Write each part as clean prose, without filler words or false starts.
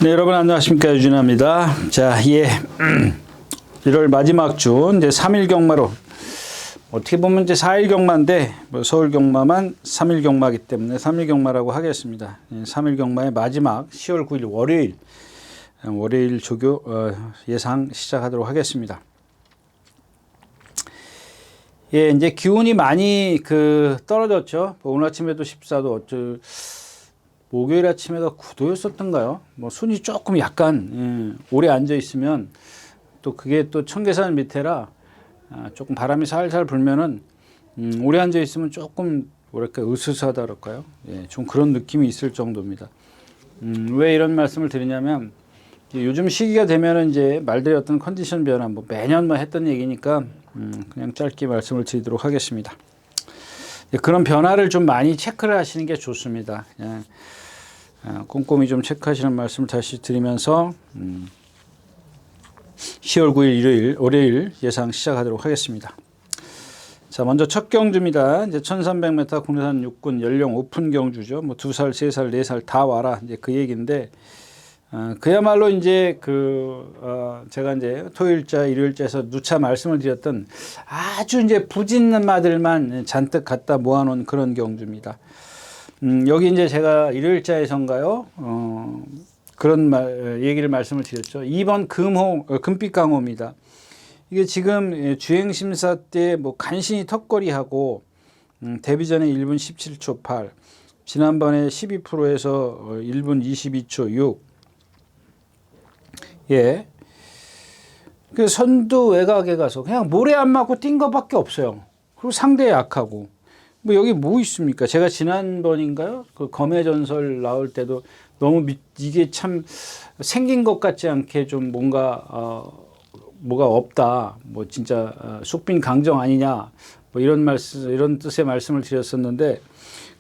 네, 여러분 안녕하십니까, 유진아입니다. 자, 1월 마지막 주 이제 3일 경마로, 어떻게 보면 이제 4일 경마인데 뭐 서울 경마만 3일 경마이기 때문에 3일 경마라고 하겠습니다. 3일 경마의 마지막 10월 9일 월요일 조교 예상 시작하도록 하겠습니다. 예, 이제 기온이 많이 떨어졌죠. 오늘 아침에도 14도, 목요일 아침에가 9도였었던가요? 뭐 순위 조금 약간 오래 앉아 있으면 또 그게 또 청계산 밑에라 조금 바람이 살살 불면은 오래 앉아 있으면 조금 뭐랄까 으스스하다 그럴까요? 예, 좀 그런 느낌이 있을 정도입니다. 왜 이런 말씀을 드리냐면 요즘 시기가 되면은 이제 말들의 어떤 컨디션 변화, 뭐 매년 했던 얘기니까 그냥 짧게 말씀을 드리도록 하겠습니다. 예, 그런 변화를 좀 많이 체크를 하시는 게 좋습니다. 그냥 꼼꼼히 좀 체크하시는 말씀을 다시 드리면서 10월 9일 월요일 예상 시작하도록 하겠습니다. 자, 먼저 첫 경주입니다. 이제 1300m 국내산 육군 연령 오픈 경주죠. 뭐 2살, 3살, 4살 다 와라. 이제 그 얘기인데, 그야말로 이제 제가 이제 토요일자, 일요일자에서 누차 말씀을 드렸던 아주 이제 부짓는 마들만 잔뜩 갖다 모아놓은 그런 경주입니다. 여기 이제 제가 일요일자에선가요? 그런 얘기를 말씀을 드렸죠. 2번 금빛강호입니다. 이게 지금 주행심사 때 뭐 간신히 턱걸이하고, 데뷔 전에 1분 17초 8, 지난번에 12%에서 1분 22초 6. 예. 그 선두 외곽에 가서 그냥 모래 안 맞고 뛴 것밖에 없어요. 그리고 상대 약하고. 뭐 여기 뭐 있습니까? 제가 지난번인가요? 그 검의 전설 나올 때도 너무 이게 참 생긴 것 같지 않게 좀 뭔가 뭐가 없다. 뭐 진짜 숙빈 강정 아니냐. 뭐 이런 뜻의 말씀을 드렸었는데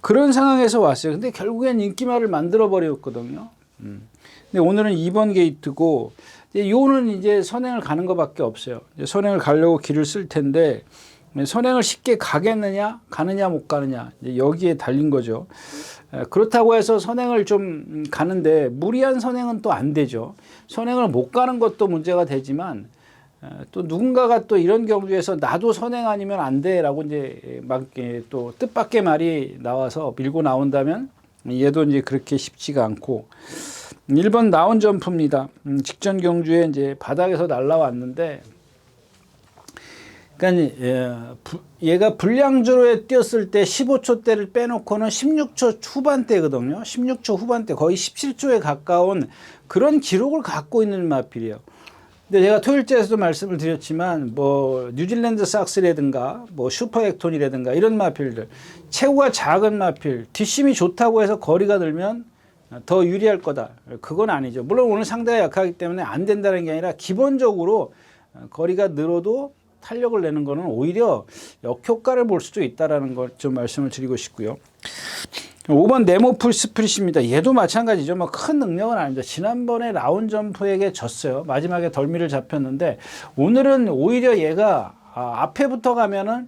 그런 상황에서 왔어요. 근데 결국엔 인기말을 만들어 버렸거든요. 근데 오늘은 2번 게이트고 요는 이제 선행을 가는 것밖에 없어요. 이제 선행을 가려고 길을 쓸 텐데 선행을 쉽게 가겠느냐, 가느냐, 못 가느냐, 여기에 달린 거죠. 그렇다고 해서 선행을 좀 가는데 무리한 선행은 또 안 되죠. 선행을 못 가는 것도 문제가 되지만 또 누군가가 또 이런 경주에서 나도 선행 아니면 안 돼라고 이제 막 또 뜻밖의 말이 나와서 밀고 나온다면 얘도 이제 그렇게 쉽지가 않고 1번 나온 점프입니다. 직전 경주에 이제 바닥에서 날라왔는데 그러니까 얘가 불량주로에 뛰었을 때 15초대를 빼놓고는 16초 후반대거든요. 16초 후반대 거의 17초에 가까운 그런 기록을 갖고 있는 마필이에요. 근데 제가 토요일자에서도 말씀을 드렸지만 뭐 뉴질랜드 삭스라든가 뭐 슈퍼 액톤이라든가 이런 마필들 체구가 작은 마필 뒷심이 좋다고 해서 거리가 들면 더 유리할 거다. 그건 아니죠. 물론 오늘 상대가 약하기 때문에 안 된다는 게 아니라 기본적으로 거리가 늘어도 탄력을 내는 거는 오히려 역효과를 볼 수도 있다라는 걸 좀 말씀을 드리고 싶고요. 5번 네모풀 스프릿입니다. 얘도 마찬가지죠. 뭐 큰 능력은 아니죠. 지난번에 라운 점프에게 졌어요. 마지막에 덜미를 잡혔는데 오늘은 오히려 얘가 앞에부터 가면은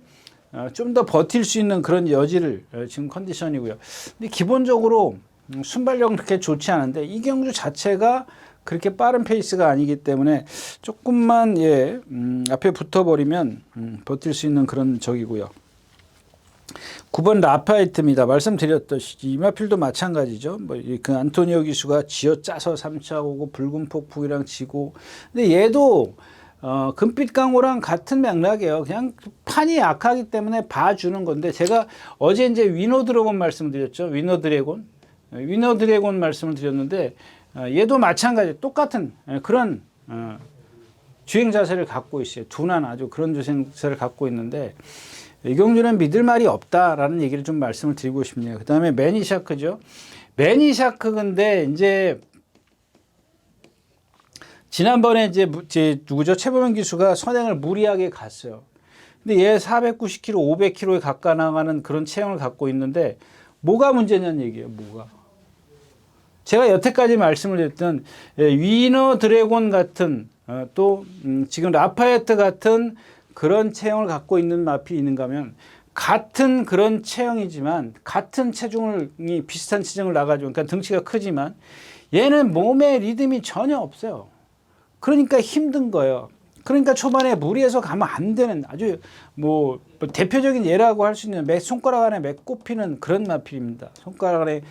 좀 더 버틸 수 있는 그런 여지를 지금 컨디션이고요. 근데 기본적으로 순발력은 그렇게 좋지 않은데 이 경주 자체가 그렇게 빠른 페이스가 아니기 때문에 조금만 앞에 붙어버리면 버틸 수 있는 그런 적이고요. 9번 라파이트입니다. 말씀드렸듯이 이 마필도 마찬가지죠. 뭐 그 안토니오 기수가 쥐어짜서 3차 오고 붉은 폭풍이랑 지고, 근데 얘도 금빛 강호랑 같은 맥락이에요. 그냥 판이 약하기 때문에 봐주는 건데 제가 어제 이제 위너 드래곤 말씀드렸죠. 위너 드래곤 말씀을 드렸는데 얘도 마찬가지 똑같은 그런 주행 자세를 갖고 있어요. 둔한 아주 그런 주행 자세를 갖고 있는데 이 경주는 믿을 말이 없다라는 얘기를 좀 말씀을 드리고 싶네요. 그 다음에 매니샤크죠. 매니샤크 근데 이제 지난번에 이제 누구죠? 최범현 기수가 선행을 무리하게 갔어요. 근데 얘 490km, 500km에 가까 나가는 그런 체형을 갖고 있는데 뭐가 문제냐는 얘기예요. 뭐가? 제가 여태까지 말씀을 드렸던 위너 드래곤 같은 또 지금 라파에트 같은 그런 체형을 갖고 있는 마필이 있는가 하면 같은 그런 체형이지만 같은 체중이 비슷한 체중을 나가지고 그러니까 등치가 크지만 얘는 몸에 리듬이 전혀 없어요. 그러니까 힘든 거예요. 그러니까 초반에 무리해서 가면 안 되는 아주 뭐 대표적인 예라고 할 수 있는 손가락 안에 맥 꼽히는 그런 마필입니다. 손가락 안에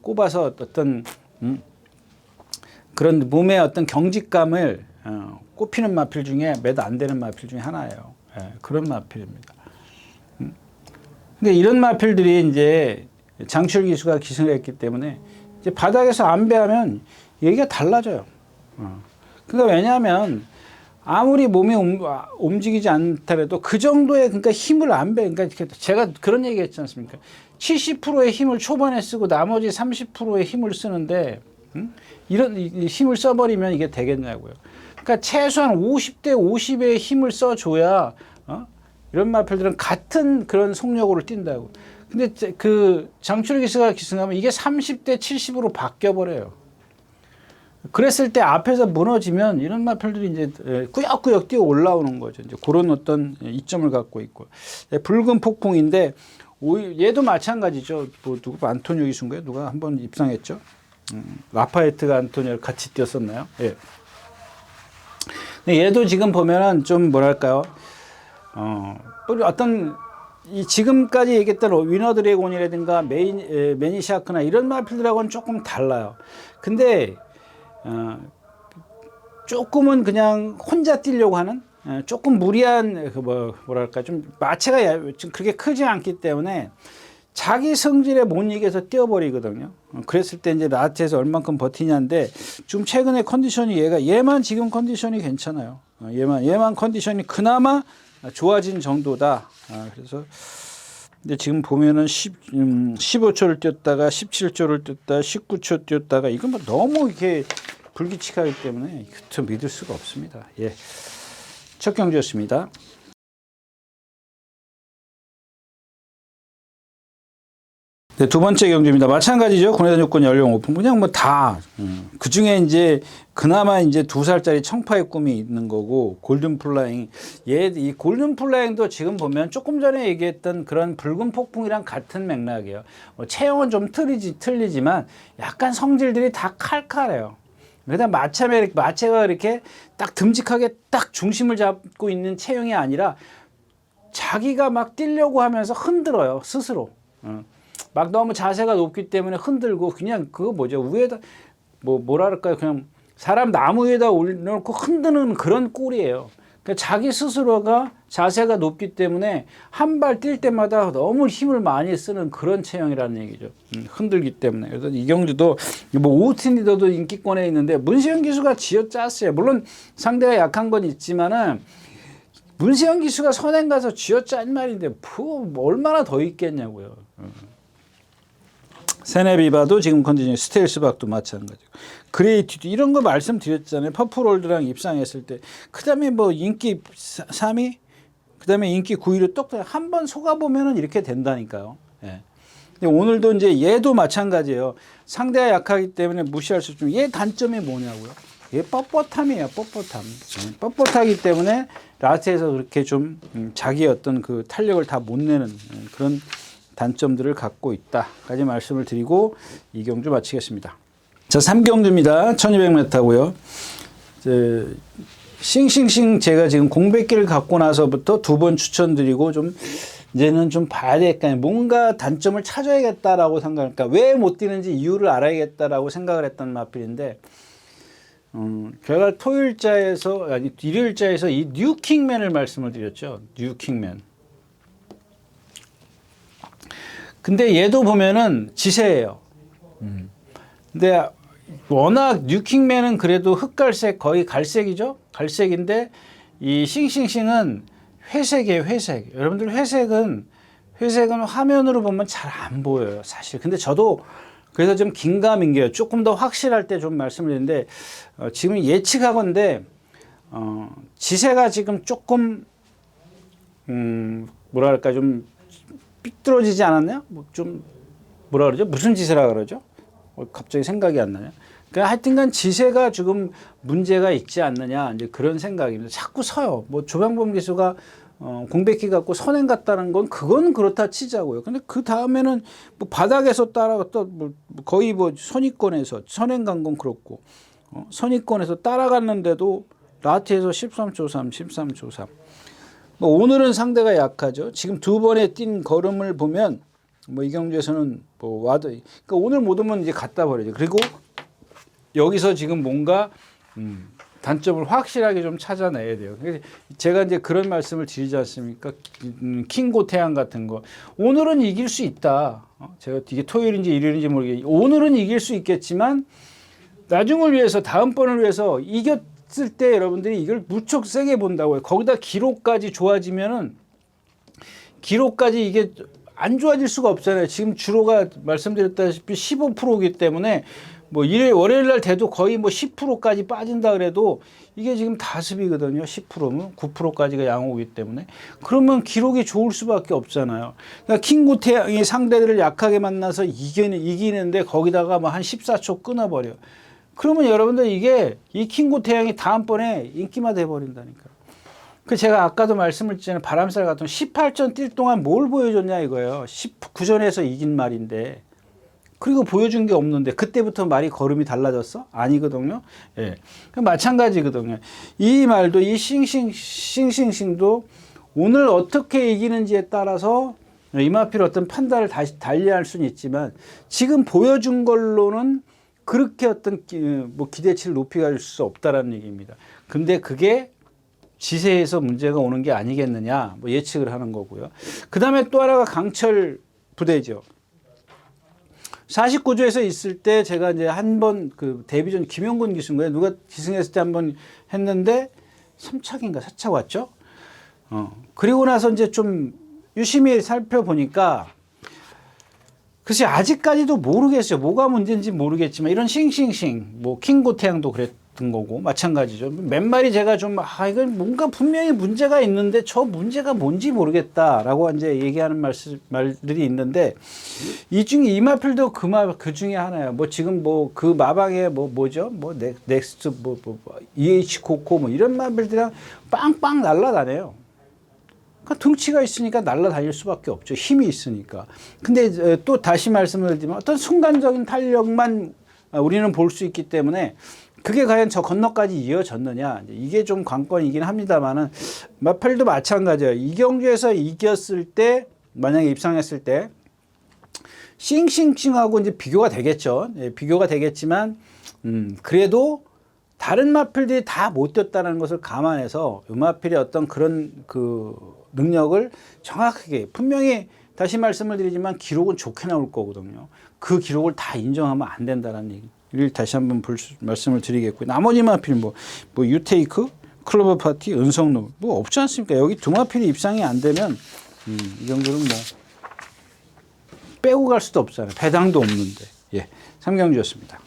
꼽아서 어떤 그런 몸의 어떤 경직감을 꼽히는 마필 중에 몇 안 되는 마필 중에 하나예요. 예, 그런 마필입니다. 근데 이런 마필들이 이제 장출 기수가 기승을 했기 때문에 이제 바닥에서 안배하면 얘기가 달라져요. 그러니까 왜냐하면 아무리 몸이 움직이지 않더라도 그 정도의 그러니까 힘을 안 배. 그러니까 제가 그런 얘기 했지 않습니까? 70%의 힘을 초반에 쓰고 나머지 30%의 힘을 쓰는데 이런 힘을 써버리면 이게 되겠냐고요. 그러니까 최소한 50대 50의 힘을 써줘야 이런 마필들은 같은 그런 속력으로 뛴다고. 근데 그 장출 기수가 기승하면 이게 30대 70으로 바뀌어버려요. 그랬을 때 앞에서 무너지면 이런 마필들이 이제 꾸역꾸역 뛰어 올라오는 거죠. 이제 그런 어떤 이점을 갖고 있고. 붉은 폭풍인데 얘도 마찬가지죠. 뭐 누구 안토니오 기수인가요? 누가 한번 입상했죠? 라파에트가 안토니오를 같이 뛰었었나요? 예. 근데 얘도 지금 보면은 좀 뭐랄까요? 어떤 이 지금까지 얘기했던 위너 드래곤이라든가 매니샤크나 이런 마필들하고는 조금 달라요. 근데 조금은 그냥 혼자 뛰려고 하는 조금 무리한 뭐랄까 좀 마체가 좀 그렇게 크지 않기 때문에 자기 성질에 못 이겨서 뛰어버리거든요. 그랬을 때 이제 라트에서 얼만큼 버티냐인데 지금 최근에 컨디션이 얘만 지금 컨디션이 괜찮아요. 얘만 컨디션이 그나마 좋아진 정도다. 그래서 근데 지금 보면은 15초를 뛰었다가 17초를 뛰었다 19초 뛰었다가 이건 뭐 너무 이렇게 불규칙하기 때문에 좀 믿을 수가 없습니다. 예. 첫 경주였습니다. 네, 두 번째 경주입니다. 마찬가지죠. 국내단 육군 연령 오픈. 그냥 뭐 다. 그 중에 이제 그나마 이제 2살짜리 청파의 꿈이 있는 거고, 골든 플라잉. 이 골든 플라잉도 지금 보면 조금 전에 얘기했던 그런 붉은 폭풍이랑 같은 맥락이에요. 체형은 좀 틀리지만 약간 성질들이 다 칼칼해요. 그다음 마체가 이렇게 딱 듬직하게 딱 중심을 잡고 있는 체형이 아니라 자기가 막 뛰려고 하면서 흔들어요. 스스로. 막 너무 자세가 높기 때문에 흔들고 그냥 그거 뭐죠 위에다 뭐랄까요 그냥 사람 나무 위에다 올려놓고 흔드는 그런 꼴이에요. 그러니까 자기 스스로가 자세가 높기 때문에 한 발 뛸 때마다 너무 힘을 많이 쓰는 그런 체형이라는 얘기죠. 흔들기 때문에. 그래서 이 경주도 뭐 오우틴 리더도 인기권에 있는데 문세영 기수가 쥐어짰어요. 물론 상대가 약한 건 있지만은 문세영 기수가 선행 가서 쥐어짠 말인데 얼마나 더 있겠냐고요. 세네비바도 지금 컨디션이 스테일스 박도 마찬가지고 그레이티도 이런 거 말씀드렸잖아요. 퍼플월드랑 입상했을 때 그다음에 뭐 인기 3위 그다음에 인기 9위로 똑똑 한번 속아보면은 이렇게 된다니까요. 예. 근데 오늘도 이제 얘도 마찬가지예요. 상대가 약하기 때문에 무시할 수 없지만 얘 단점이 뭐냐고요. 얘 뻣뻣함이에요. 뻣뻣하기 때문에 라스트에서 그렇게 좀 자기의 어떤 그 탄력을 다 못 내는 그런 단점들을 갖고 있다까지 말씀을 드리고 이 경주 마치겠습니다. 자, 3경주입니다. 1200m고요. 싱싱싱 제가 지금 공백기를 갖고 나서부터 2번 추천드리고 좀 이제는 좀 봐야 되겠다. 뭔가 단점을 찾아야겠다라고 생각하니까 왜 못 뛰는지 이유를 알아야겠다라고 생각을 했던 마필인데 제가 일요일자에서 이 뉴킹맨을 말씀을 드렸죠. 뉴킹맨. 근데 얘도 보면은 지세예요. 근데 워낙 뉴킹맨은 그래도 흑갈색 거의 갈색이죠. 갈색인데 이 싱싱싱은 회색이에요. 회색. 여러분들 회색은 화면으로 보면 잘 안 보여요. 사실. 근데 저도 그래서 좀 긴가민가해요. 조금 더 확실할 때 좀 말씀을 드리는데 지금 예측하건데 지세가 지금 조금 뭐랄까 좀 삐뚤어지지 않았나요? 좀 뭐라 그러죠? 무슨 지세라 그러죠? 갑자기 생각이 안 나냐? 그러니까 하여튼간 지세가 지금 문제가 있지 않느냐 이제 그런 생각입니다. 자꾸 서요. 뭐 조병범 기수가 공백기 갖고 선행 갔다는 건 그건 그렇다 치자고요. 근데 그 다음에는 뭐 바닥에서 따라갔다 뭐 거의 뭐 선위권에서 선행 간 건 그렇고 선위권에서 따라갔는데도 라티에서 13초 3, 13초 3. 뭐 오늘은 상대가 약하죠. 지금 두 번에 뛴 걸음을 보면 뭐 이경주에서는 뭐 와도 그러니까 오늘 못 오면 이제 갖다 버리죠. 그리고 여기서 지금 뭔가 단점을 확실하게 좀 찾아내야 돼요. 제가 이제 그런 말씀을 드리지 않습니까? 킹고 태양 같은 거. 오늘은 이길 수 있다. 제가 이게 토요일인지 일요일인지 모르겠는데 오늘은 이길 수 있겠지만 나중을 위해서 다음번을 위해서 이겼을 때 여러분들이 이걸 무척 세게 본다고요. 거기다 기록까지 좋아지면은 기록까지 이게 안 좋아질 수가 없잖아요. 지금 주로가 말씀드렸다시피 15%이기 때문에 뭐 일요일 월요일 날 돼도 거의 뭐 10%까지 빠진다 그래도 이게 지금 다습이거든요. 10%면 9%까지가 양호이기 때문에 그러면 기록이 좋을 수밖에 없잖아요. 그러니까 킹고 태양이 상대들을 약하게 만나서 이기는데 거기다가 뭐 한 14초 끊어버려. 그러면 여러분들 이게 이 킹고 태양이 다음번에 인기만 돼버린다니까. 그 제가 아까도 말씀을 드렸잖아요. 바람살 같은 18전 뛸 동안 뭘 보여줬냐 이거예요. 19전에서 이긴 말인데. 그리고 보여준 게 없는데 그때부터 말이 걸음이 달라졌어? 아니거든요. 예. 마찬가지거든요. 이 말도 이 싱싱싱도 오늘 어떻게 이기는지에 따라서 이마필 어떤 판단을 다시 달리할 수는 있지만 지금 보여준 걸로는 그렇게 어떤 뭐 기대치를 높이 갈 수 없다라는 얘기입니다. 근데 그게 지세에서 문제가 오는 게 아니겠느냐 뭐 예측을 하는 거고요. 그 다음에 또 하나가 강철 부대죠. 49조에서 있을 때 제가 이제 한 번 그 데뷔전 김용근 기수인가요? 누가 기승했을 때 한 번 했는데 3착인가 4착 왔죠? 그리고 나서 이제 좀 유심히 살펴보니까 글쎄 아직까지도 모르겠어요. 뭐가 문제인지 모르겠지만 이런 싱싱싱 뭐 킹고 태양도 그랬던 거고 마찬가지죠. 몇 마리 제가 좀 이건 뭔가 분명히 문제가 있는데 저 문제가 뭔지 모르겠다라고 이제 얘기하는 말들이 있는데 이 중에 이마필도 그 중에 하나예요. 뭐 지금 뭐 그 마방에 뭐죠? 뭐 넥스트 뭐 EH 코코 뭐 이런 마필들이랑 빵빵 날라다녀요. 그러니까 등치가 있으니까 날아다닐 수밖에 없죠. 힘이 있으니까. 근데 또 다시 말씀을 드리면 어떤 순간적인 탄력만 우리는 볼 수 있기 때문에 그게 과연 저 건너까지 이어졌느냐. 이게 좀 관건이긴 합니다만은 마펠도 마찬가지예요. 이경주에서 이겼을 때 만약에 입상했을 때 싱싱싱하고 이제 비교가 되겠죠. 예, 비교가 되겠지만 그래도 다른 마필들이 다 못 뛰었다는 것을 감안해서 마필의 어떤 그런 그 능력을 정확하게 분명히 다시 말씀을 드리지만 기록은 좋게 나올 거거든요. 그 기록을 다 인정하면 안 된다는 얘기를 다시 한번 말씀을 드리겠고요. 나머지 마필 뭐 유테이크, 클로버 파티, 은성노 뭐 없지 않습니까? 여기 두 마필이 입상이 안 되면 이 정도는 뭐 빼고 갈 수도 없잖아요. 배당도 없는데. 예, 삼경주였습니다.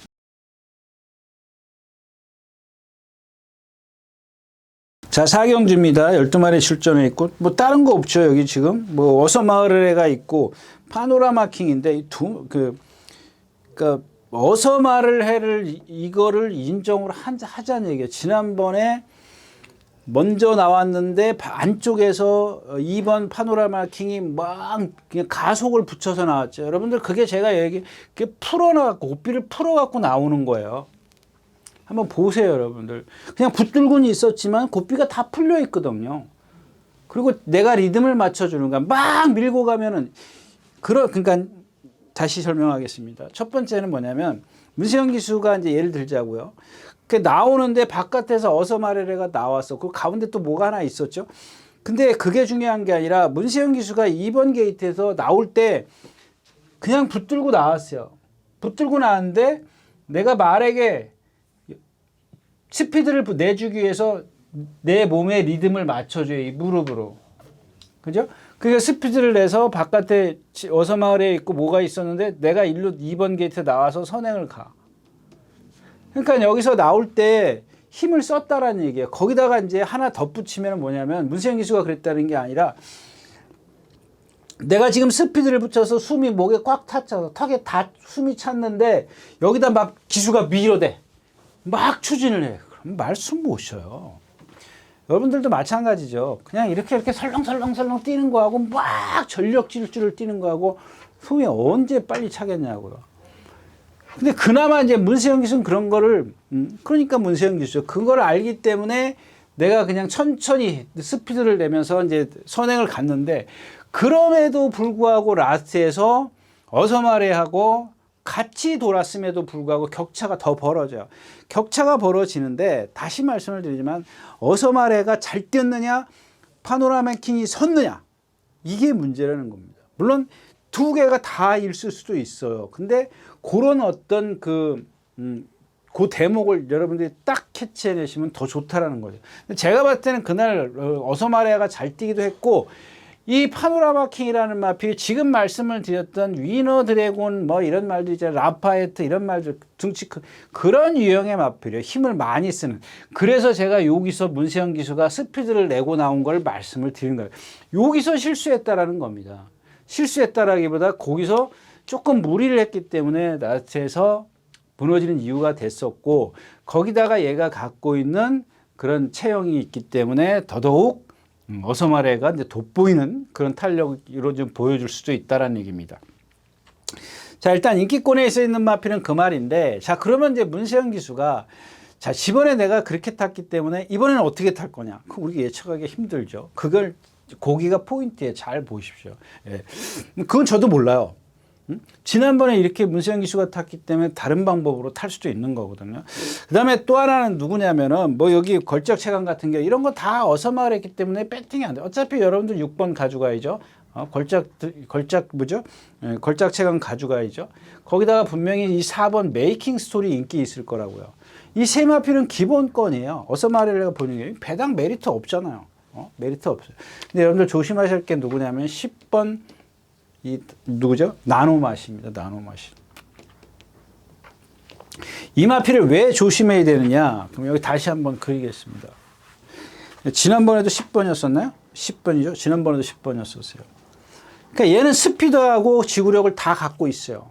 자, 4경주입니다. 12마리 출전해 있고, 뭐, 다른 거 없죠. 여기 지금. 뭐, 어서 마을에가 있고, 파노라마 킹인데, 그러니까, 어서 마을 해를, 이거를 인정을 하자는 얘기예요. 지난번에 먼저 나왔는데, 안쪽에서 2번 파노라마 킹이 막, 그냥 가속을 붙여서 나왔죠. 여러분들, 그게 제가 그게 풀어나갖고, 고삐를 풀어갖고 나오는 거예요. 한번 보세요, 여러분들. 그냥 붙들고는 있었지만 고삐가 다 풀려 있거든요. 그리고 내가 리듬을 맞춰주는 거야. 막 밀고 가면은 그러니까 다시 설명하겠습니다. 첫 번째는 뭐냐면 문세영 기수가 이제 예를 들자고요. 그 나오는데 바깥에서 어서 마레레가 나왔어. 그 가운데 또 뭐가 하나 있었죠. 근데 그게 중요한 게 아니라 문세영 기수가 2번 게이트에서 나올 때 그냥 붙들고 나왔어요. 붙들고 나왔는데 내가 말에게 스피드를 내주기 위해서 내 몸의 리듬을 맞춰줘요. 이 무릎으로. 그죠? 그러니까 스피드를 내서 바깥에 어서 마을에 있고 뭐가 있었는데 내가 일로 2번 게이트 나와서 선행을 가. 그러니까 여기서 나올 때 힘을 썼다라는 얘기예요. 거기다가 이제 하나 덧붙이면 뭐냐면 문세영 기수가 그랬다는 게 아니라 내가 지금 스피드를 붙여서 숨이 목에 꽉 탔잖아. 턱에 다 숨이 찼는데 여기다 막 기수가 밀어대. 막 추진을 해. 그럼 말씀 못 쉬어요. 여러분들도 마찬가지죠. 그냥 이렇게 설렁설렁 뛰는 거하고 막 전력 질주를 뛰는 거하고 숨이 언제 빨리 차겠냐고요. 근데 그나마 이제 문세영 기수는 그런 거를, 그러니까 문세영 기수죠. 그걸 알기 때문에 내가 그냥 천천히 스피드를 내면서 이제 선행을 갔는데, 그럼에도 불구하고 라스트에서 어서마레하고 같이 돌았음에도 불구하고 격차가 더 벌어져요. 격차가 벌어지는데 다시 말씀을 드리지만 어서마레가 잘 뛰었느냐, 파노라마 킹이 섰느냐, 이게 문제라는 겁니다. 물론 두 개가 다 있을 수도 있어요. 근데 그런 어떤 그 대목을 여러분들이 딱 캐치해내시면 더 좋다라는 거죠. 제가 봤을 때는 그날 어서마레가 잘 뛰기도 했고, 이 파노라마 킹이라는 마필, 지금 말씀을 드렸던 위너 드래곤 뭐 이런 말들 있잖아요. 라파에트 이런 말들, 등치 큰 그런 유형의 마필이에요. 힘을 많이 쓰는. 그래서 제가 여기서 문세영 기수가 스피드를 내고 나온 걸 말씀을 드린 거예요. 여기서 실수했다라는 겁니다. 실수했다라기보다 거기서 조금 무리를 했기 때문에 라스트에서 무너지는 이유가 됐었고, 거기다가 얘가 갖고 있는 그런 체형이 있기 때문에 더더욱 어서마레가 이제 돋보이는 그런 탄력으로 좀 보여줄 수도 있다라는 얘기입니다. 자, 일단 인기권에 있는 마필은 그 말인데, 자, 그러면 이제 문세영 기수가, 자, 이번에 내가 그렇게 탔기 때문에 이번에는 어떻게 탈 거냐? 우리가 예측하기 힘들죠. 그걸, 거기가 포인트에 잘 보십시오. 예. 그건 저도 몰라요. 지난번에 이렇게 문세영 기수가 탔기 때문에 다른 방법으로 탈 수도 있는 거거든요. 그 다음에 또 하나는 누구냐면은, 뭐 여기 걸작 체감 같은 게 이런 거 다 어서마를 했기 때문에 배팅이 안 돼. 어차피 여러분들 6번 가져가야죠. 걸작 뭐죠? 예, 걸작 체감 가져가야죠. 거기다가 분명히 이 4번 메이킹 스토리 인기 있을 거라고요. 이 세 마필은 기본권이에요. 어서마를 보는 게 배당 메리트 없잖아요. 메리트 없어요. 근데 여러분들 조심하실 게 누구냐면 10번 이 누구죠? 나노맛입니다. 나노맛이. 이 마필을 왜 조심해야 되느냐? 그럼 여기 다시 한번 그리겠습니다. 지난번에도 10번이었었나요? 10번이죠. 지난번에도 10번이었었어요. 그러니까 얘는 스피드하고 지구력을 다 갖고 있어요.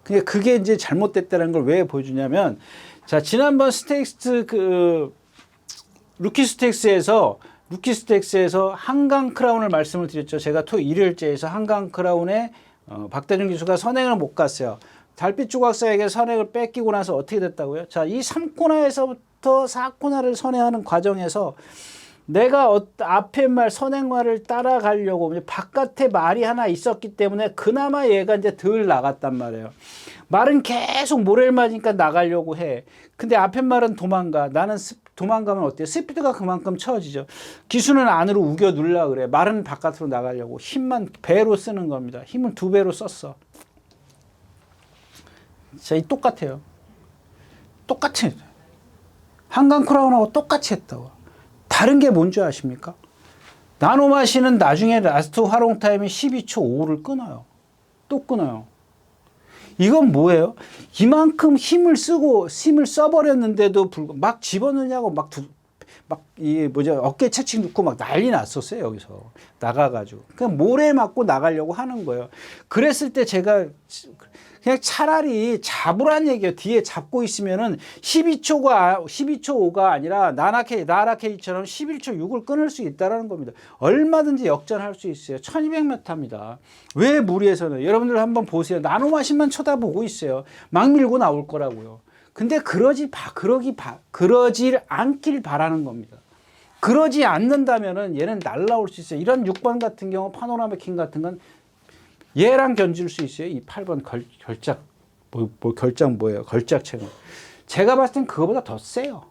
그러니까 그게 이제 잘못됐다는 걸 왜 보여주냐면, 자, 지난번 스테이크스 루키 스테이크스에서 한강 크라운을 말씀을 드렸죠. 제가 일요일째에서 한강 크라운에 박대중 기수가 선행을 못 갔어요. 달빛 조각사에게 선행을 뺏기고 나서 어떻게 됐다고요? 자, 이 3코너에서부터 4코너를 선행하는 과정에서 내가 앞에 말 선행말을 따라가려고 바깥에 말이 하나 있었기 때문에 그나마 얘가 이제 덜 나갔단 말이에요. 말은 계속 모래를 맞으니까 나가려고 해. 근데 앞에 말은 도망가. 나는 도망가면 어때요? 스피드가 그만큼 처지죠. 기수는 안으로 우겨 눌라 그래. 말은 바깥으로 나가려고. 힘만 배로 쓰는 겁니다. 힘을 2배로 썼어. 자, 이 똑같아요. 똑같아요. 한강 크라운하고 똑같이 했다고. 다른 게 뭔지 아십니까? 나노마시는 나중에 라스트 활용 타임이 12초 5를 끊어요. 또 끊어요. 이건 뭐예요? 이만큼 힘을 써버렸는데도 불구하고 막 집어넣냐고 어깨 채찍 넣고 막 난리 났었어요, 여기서. 나가가지고. 그냥 모래 맞고 나가려고 하는 거예요. 그랬을 때 제가 그냥 차라리 잡으란 얘기예요. 뒤에 잡고 있으면은 12초 5가 아니라 나라케이처럼 11초 6을 끊을 수 있다는 겁니다. 얼마든지 역전할 수 있어요. 1200m입니다. 왜 무리해서는? 여러분들 한번 보세요. 나노마신만 쳐다보고 있어요. 막 밀고 나올 거라고요. 근데 그러질 않길 바라는 겁니다. 그러지 않는다면은 얘는 날라올 수 있어요. 이런 6번 같은 경우 파노라마 킹 같은 건 얘랑 견줄 수 있어요. 이 8번 걸작 뭐예요? 걸작 체감. 제가 봤을 땐 그거보다 더 세요.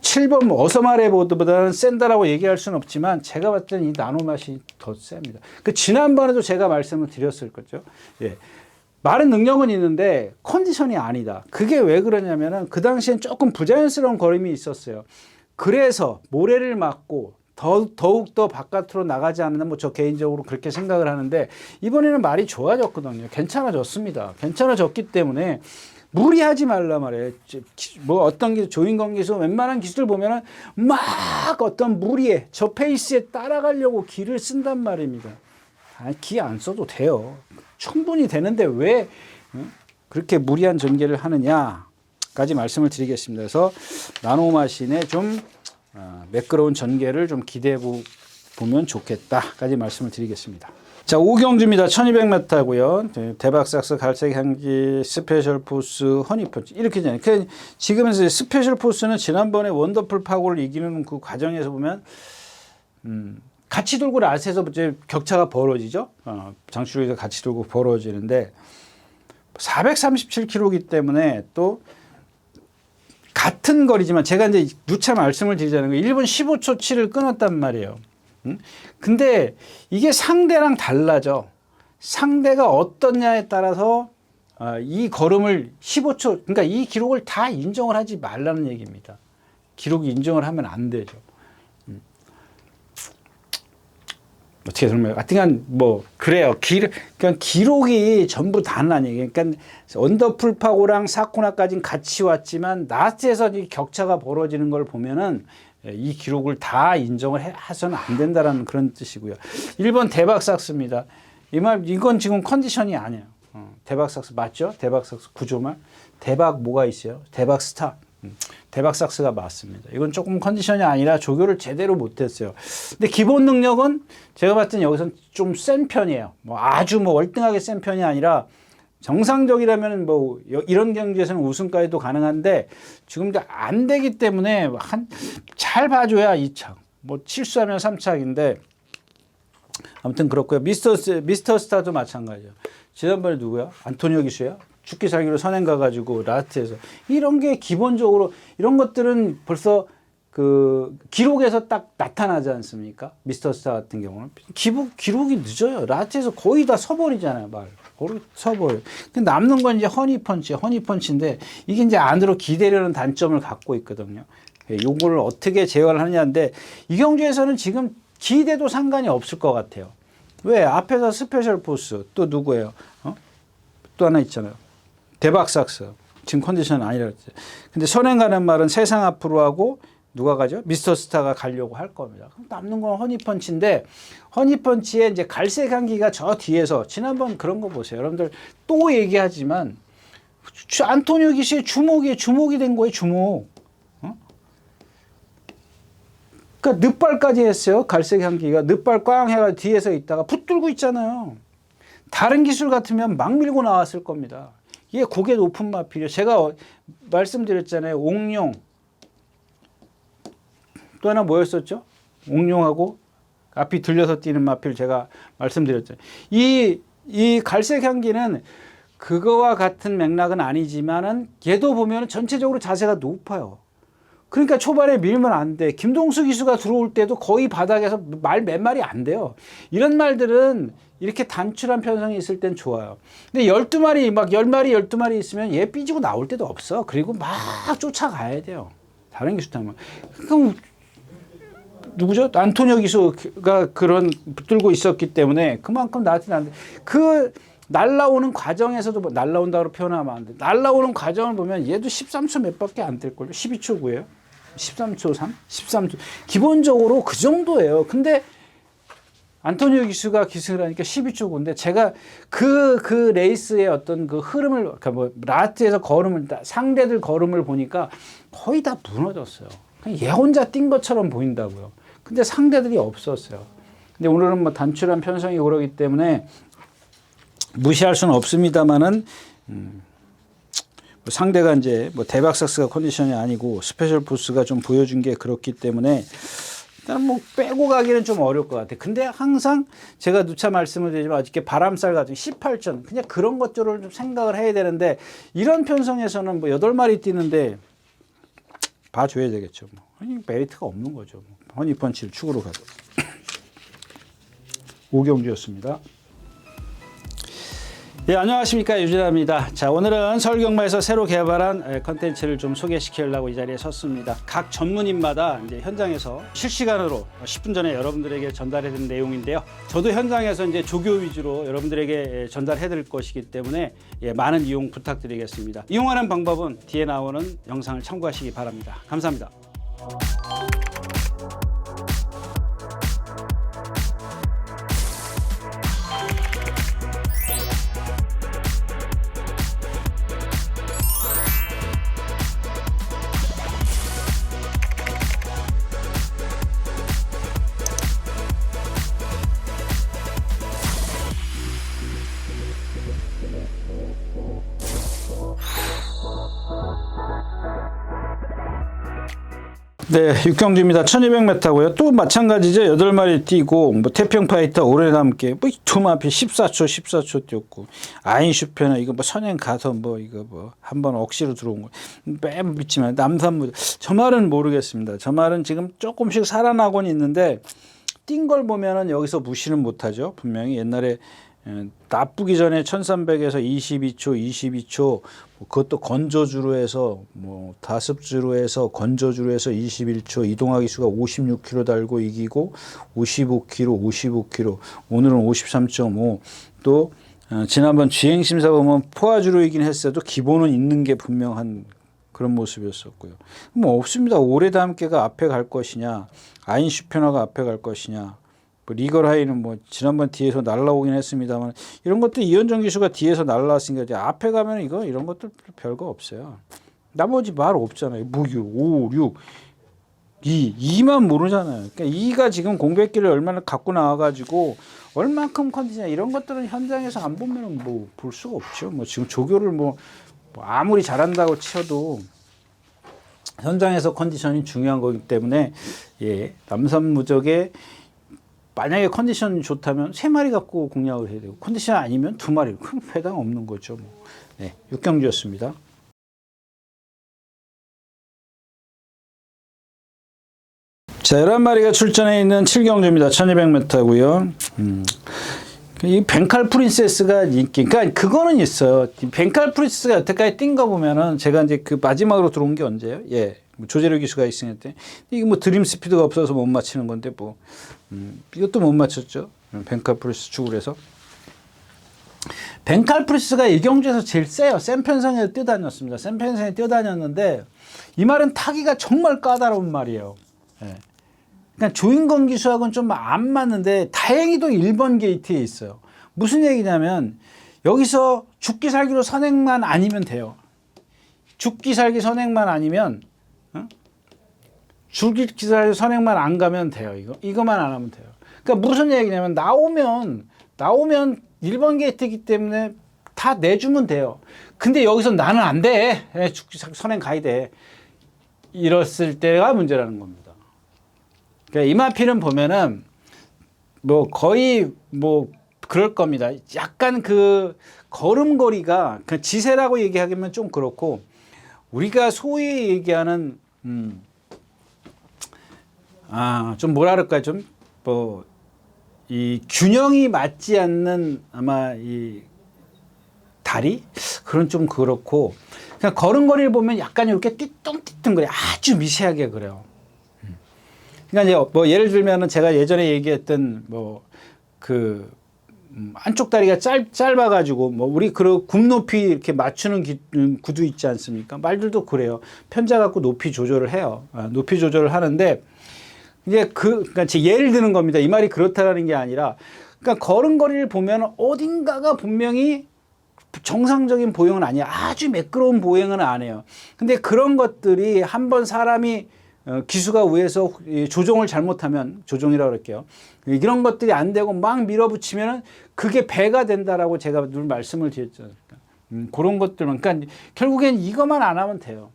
7번 어서마레 보드보다는 센다라고 얘기할 수는 없지만 제가 봤을 때는 이 나노맛이 더 셉니다. 지난번에도 제가 말씀을 드렸을 거죠. 예. 말은 능력은 있는데 컨디션이 아니다. 그게 왜 그러냐면은 그 당시엔 조금 부자연스러운 걸음이 있었어요. 그래서 모래를 맞고 더욱더 바깥으로 나가지 않는, 저 개인적으로 그렇게 생각을 하는데, 이번에는 말이 좋아졌거든요. 괜찮아졌습니다. 괜찮아졌기 때문에 무리하지 말라 말이에요. 어떤 조인건 기수, 웬만한 기수들 보면은 막 어떤 무리에, 저 페이스에 따라가려고 기를 쓴단 말입니다. 기 안 써도 돼요. 충분히 되는데 왜 그렇게 무리한 전개를 하느냐? 까지 말씀을 드리겠습니다. 그래서 나노마신의 좀 매끄러운 전개를 좀 기대해 보면 좋겠다까지 말씀을 드리겠습니다. 자, 오경주입니다. 1200m고요. 대박삭스, 갈색향기, 스페셜 포스, 허니펀치 이렇게 되잖아요. 지금 스페셜 포스는 지난번에 원더풀 파고를 이기는 그 과정에서 보면 같이 돌고 라스에서 격차가 벌어지죠. 장출에서 같이 돌고 벌어지는데 437km이기 때문에 또 같은 거리지만 제가 이제 누차 말씀을 드리자는 거예요. 1분 15초 7을 끊었단 말이에요. 근데 이게 상대랑 달라져. 상대가 어떠냐에 따라서 이 걸음을 15초, 그러니까 이 기록을 다 인정을 하지 말라는 얘기입니다. 기록 인정을 하면 안 되죠. 어떻게 설명해요? 하여튼 뭐 그래요. 그러니까 기록이 전부 다는 아니에요. 그러니까 언더풀 파고랑 사코나까지는 같이 왔지만 라스트에서 이 격차가 벌어지는 걸 보면은 이 기록을 다 인정을 해서는 안 된다라는 그런 뜻이고요. 1번 대박삭스입니다. 이건 지금 컨디션이 아니에요. 대박삭스 맞죠? 대박삭스 구조말. 대박 뭐가 있어요? 대박스타. 대박삭스가 맞습니다. 이건 조금 컨디션이 아니라 조교를 제대로 못했어요. 근데 기본 능력은 제가 봤을 땐 여기서 좀 센 편이에요. 뭐 아주 뭐 월등하게 센 편이 아니라 정상적이라면 뭐 이런 경기에서는 우승까지도 가능한데 지금 안 되기 때문에 잘 봐줘야 2착. 뭐 실수하면 3착인데 아무튼 그렇고요. 미스터 스타도 마찬가지예요. 지난번에 누구야? 안토니오 기수야? 죽기 살기로 선행 가가지고 라스트에서 이런 게 기본적으로 이런 것들은 벌써 그 기록에서 딱 나타나지 않습니까? 미스터 스타 같은 경우는 기록이 늦어요. 라스트에서 거의 다 서버리잖아요, 거의 서버려. 근데 남는 건 이제 허니펀치인데 이게 이제 안으로 기대려는 단점을 갖고 있거든요. 요거를 어떻게 제어를 하느냐인데 이경주에서는 지금 기대도 상관이 없을 것 같아요. 왜? 앞에서 스페셜 포스 또 누구예요? 또 하나 있잖아요. 대박삭스. 지금 컨디션은 아니라 그랬죠. 근데 선행 가는 말은 세상 앞으로 하고 누가 가죠? 미스터 스타가 가려고 할 겁니다. 그럼 남는 건 허니펀치인데 허니펀치의 이제 갈색 향기가 저 뒤에서 지난번 그런 거 보세요. 여러분들 또 얘기하지만 안토니오 기시의 주목이 된 거예요. 주목. 그러니까 늑발까지 했어요. 갈색 향기가 늑발 꽝 해가 뒤에서 있다가 붙들고 있잖아요. 다른 기술 같으면 막 밀고 나왔을 겁니다. 이게 고개 높은 마필이에요. 제가 말씀드렸잖아요. 옥룡. 또 하나 뭐였었죠? 옥룡하고 앞이 들려서 뛰는 마필 제가 말씀드렸잖아요. 이 갈색 향기는 그거와 같은 맥락은 아니지만은 얘도 보면 전체적으로 자세가 높아요. 그러니까 초반에 밀면 안 돼. 김동수 기수가 들어올 때도 거의 바닥에서 몇 마리 안 돼요. 이런 말들은 이렇게 단출한 편성이 있을 땐 좋아요. 근데 12마리, 막 10마리, 12마리 있으면 얘 삐지고 나올 때도 없어. 그리고 막 쫓아가야 돼요. 다른 기수 타면. 그럼 누구죠? 안토니오 기수가 그런 붙들고 있었기 때문에 그만큼 나한테는 안 돼. 그 날라오는 과정에서도 날라온다고 표현하면 안 돼. 날라오는 과정을 보면 얘도 13초 몇 밖에 안 될 걸요. 12초 9예요. 13초 3? 13초. 기본적으로 그 정도예요. 근데 안토니오 기수가 기승을 하니까 12초 9인데 제가 그 레이스의 어떤 그 흐름을, 그러니까 뭐 라트에서 상대들 걸음을 보니까 거의 다 무너졌어요. 그냥 얘 혼자 뛴 것처럼 보인다고요. 근데 상대들이 없었어요. 근데 오늘은 뭐 단출한 편성이 그러기 때문에 무시할 수는 없습니다만은, 상대가 이제 뭐 대박삭스가 컨디션이 아니고 스페셜 포스가 좀 보여준 게 그렇기 때문에 일단 뭐 빼고 가기는 좀 어려울 것 같아요. 근데 항상 제가 누차 말씀을 드리지만 이렇게 바람살 같은 18전 그냥 그런 것들을 좀 생각을 해야 되는데 이런 편성에서는 뭐 8마리 뛰는데 봐줘야 되겠죠. 뭐. 메리트가 없는 거죠. 뭐. 허니펀치를 축으로 가도. 오경주였습니다. 예, 안녕하십니까. 유진아입니다. 자, 오늘은 서울경마에서 새로 개발한 컨텐츠를 좀 소개시키려고 이 자리에 섰습니다. 각 전문인마다 이제 현장에서 실시간으로 10분 전에 여러분들에게 전달해 드린 내용인데요. 저도 현장에서 이제 조교 위주로 여러분들에게 전달해 드릴 것이기 때문에 많은 이용 부탁드리겠습니다. 이용하는 방법은 뒤에 나오는 영상을 참고하시기 바랍니다. 감사합니다. 네, 육경주입니다. 1200m고요. 또 마찬가지죠. 8마리 뛰고 뭐 태평파이터 오래남게 뭐 두마피 14초 뛰었고 아인슈페너 이거 뭐 선행 가서 뭐 이거 뭐 한번 억지로 들어온 거 맨 믿지만 남산무 저 말은 모르겠습니다. 저 말은 지금 조금씩 살아나고는 있는데 뛴 걸 보면은 여기서 무시는 못하죠. 분명히 옛날에 나쁘기 전에 1300에서 22초 그것도 건조주로 해서 뭐 다습주로 해서 건조주로 해서 21초 이동하기 수가 56km 달고 이기고 55km 오늘은 53.5 또 지난번 주행심사 보면 포화주로 이긴 했어도 기본은 있는 게 분명한 그런 모습이었었고요. 뭐 없습니다. 올해도 함께가 앞에 갈 것이냐 아인슈페너가 앞에 갈 것이냐 뭐 리걸하이는 뭐 지난번 뒤에서 날라오긴 했습니다만 이런 것들 이현정 기수가 뒤에서 날라왔으니까 이제 앞에 가면 이런 것들 별거 없어요. 나머지 말 없잖아요. 무유 5, 6, 2만 모르잖아요. 그러니까 2가 지금 공백기를 얼마나 갖고 나와가지고 얼만큼 컨디션 이런 것들은 현장에서 안 보면은 뭐 볼 수가 없죠. 뭐 지금 조교를 뭐 아무리 잘한다고 치어도 현장에서 컨디션이 중요한 거기 때문에 예 남산무적의 만약에 컨디션이 좋다면 3마리 갖고 공략을 해야 되고 컨디션 아니면 2마리 큰 회당 없는 거죠. 뭐. 네, 육경주였습니다. 자, 11마리가 출전해 있는 7경주입니다. 1200m고요. 이 벤칼 프린세스가 인기, 그러니까 그거는 있어요. 벤칼 프린세스가 여태까지 뛴 거 보면은 제가 이제 그 마지막으로 들어온 게 언제예요? 예. 조재료 기수가 있으니까 이게 뭐 드림 스피드가 없어서 못 맞히는 건데 뭐 이것도 못 맞췄죠. 벤칼 프리스 축을 해서 벤칼 프리스가 이 경주에서 제일 세요. 센 편성에 뛰어다녔습니다. 센 편성에 뛰어다녔는데 이 말은 타기가 정말 까다로운 말이에요. 예. 그러니까 조인건 기수하고는 좀 안 맞는데 다행히도 1번 게이트에 있어요. 무슨 얘기냐면 여기서 죽기 살기로 선행만 아니면 돼요. 죽기 살기 선행만 아니면 죽기 살기 선행만 안 가면 돼요. 이거만 안 하면 돼요. 그러니까 무슨 얘기냐면 나오면 1번 게이트이기 때문에 다 내주면 돼요. 근데 여기서 나는 안 돼. 죽기 살기 선행 가야 돼. 이랬을 때가 문제라는 겁니다. 그러니까 이마피는 보면은 뭐 거의 뭐 그럴 겁니다. 약간 그 걸음걸이가 그 지세라고 얘기하기면 좀 그렇고 우리가 소위 얘기하는 좀 뭐라 그럴까요? 좀 뭐 이 균형이 맞지 않는 아마 이 다리 그런 좀 그렇고 그냥 걸음걸이를 보면 약간 이렇게 띠뚱띠뚱거려 아주 미세하게 그래요. 그러니까 이제 뭐 예를 들면은 제가 예전에 얘기했던 뭐 그 한쪽 다리가 짧아가지고 뭐 우리 그 굽 높이 이렇게 맞추는 구두 있지 않습니까? 말들도 그래요. 편자 갖고 높이 조절을 해요. 높이 조절을 하는데 이제 그러니까 제 예를 드는 겁니다. 이 말이 그렇다라는 게 아니라 그러니까 걸음걸이를 보면 어딘가가 분명히 정상적인 보행은 아니야. 아주 매끄러운 보행은 안 해요. 근데 그런 것들이 한번 사람이 기수가 위에서 조종을 잘못하면 조종이라고 그럴게요. 이런 것들이 안 되고 막 밀어붙이면 그게 배가 된다라고 제가 늘 말씀을 드렸잖아요. 그런 것들만 그러니까 결국엔 이것만 안 하면 돼요.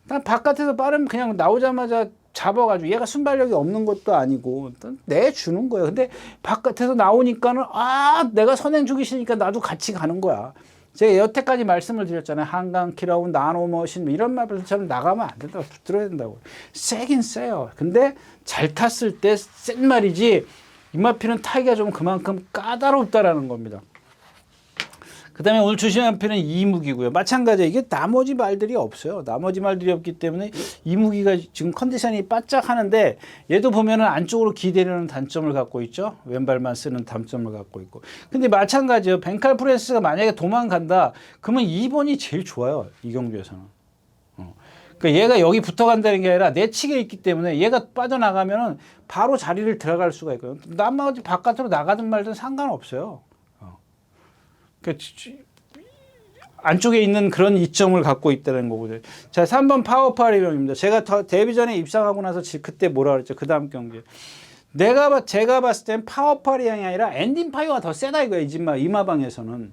바깥에서 빠르면 그냥 나오자마자 잡아가지고 얘가 순발력이 없는 것도 아니고 내주는 거예요. 근데 바깥에서 나오니까는 내가 선행 주기 싫으니까 나도 같이 가는 거야. 제가 여태까지 말씀을 드렸잖아요. 한강, 키라운, 나노머신 이런 말들처럼 나가면 안 된다고 붙들어야 된다고. 세긴 세요. 근데 잘 탔을 때 센 말이지 이마피는 타기가 좀 그만큼 까다롭다라는 겁니다. 그 다음에 오늘 주시한 편은 이무기고요. 마찬가지예요. 이게 나머지 말들이 없어요. 나머지 말들이 없기 때문에 이무기가 지금 컨디션이 바짝 하는데 얘도 보면은 안쪽으로 기대려는 단점을 갖고 있죠. 왼발만 쓰는 단점을 갖고 있고. 근데 마찬가지예요. 벤칼 프레스가 만약에 도망간다. 그러면 2번이 제일 좋아요. 이 경주에서는. 그러니까 얘가 여기 붙어간다는 게 아니라 내치게 있기 때문에 얘가 빠져나가면은 바로 자리를 들어갈 수가 있고요. 나머지 바깥으로 나가든 말든 상관없어요. 그러니까 안쪽에 있는 그런 이점을 갖고 있다는 거거든요. 자, 3번 파워파리병입니다. 제가 데뷔 전에 입상하고 나서 그때 뭐라 그랬죠? 그 다음 경기. 제가 봤을 땐 파워파리형이 아니라 엔딩파이어가 더 세다 이거야. 이마방에서는.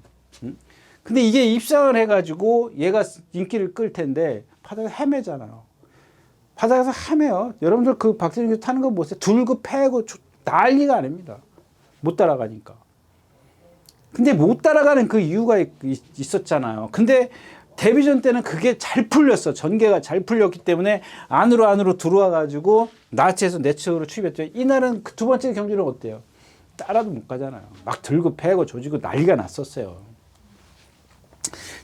근데 이게 입상을 해가지고 얘가 인기를 끌 텐데 파다가 헤매잖아요. 바닥에서 헤매요. 여러분들 그 박재준 교수 타는 거 보세요. 둘고 패고 난리가 아닙니다. 못 따라가니까. 근데 못 따라가는 그 이유가 있었잖아요. 근데 데뷔전 때는 그게 잘 풀렸어. 전개가 잘 풀렸기 때문에 안으로 들어와 가지고 나치에서 내측으로 추입했죠. 이날은 그 두 번째 경기는 어때요? 따라도 못 가잖아요. 막 들고 패고 조지고 난리가 났었어요.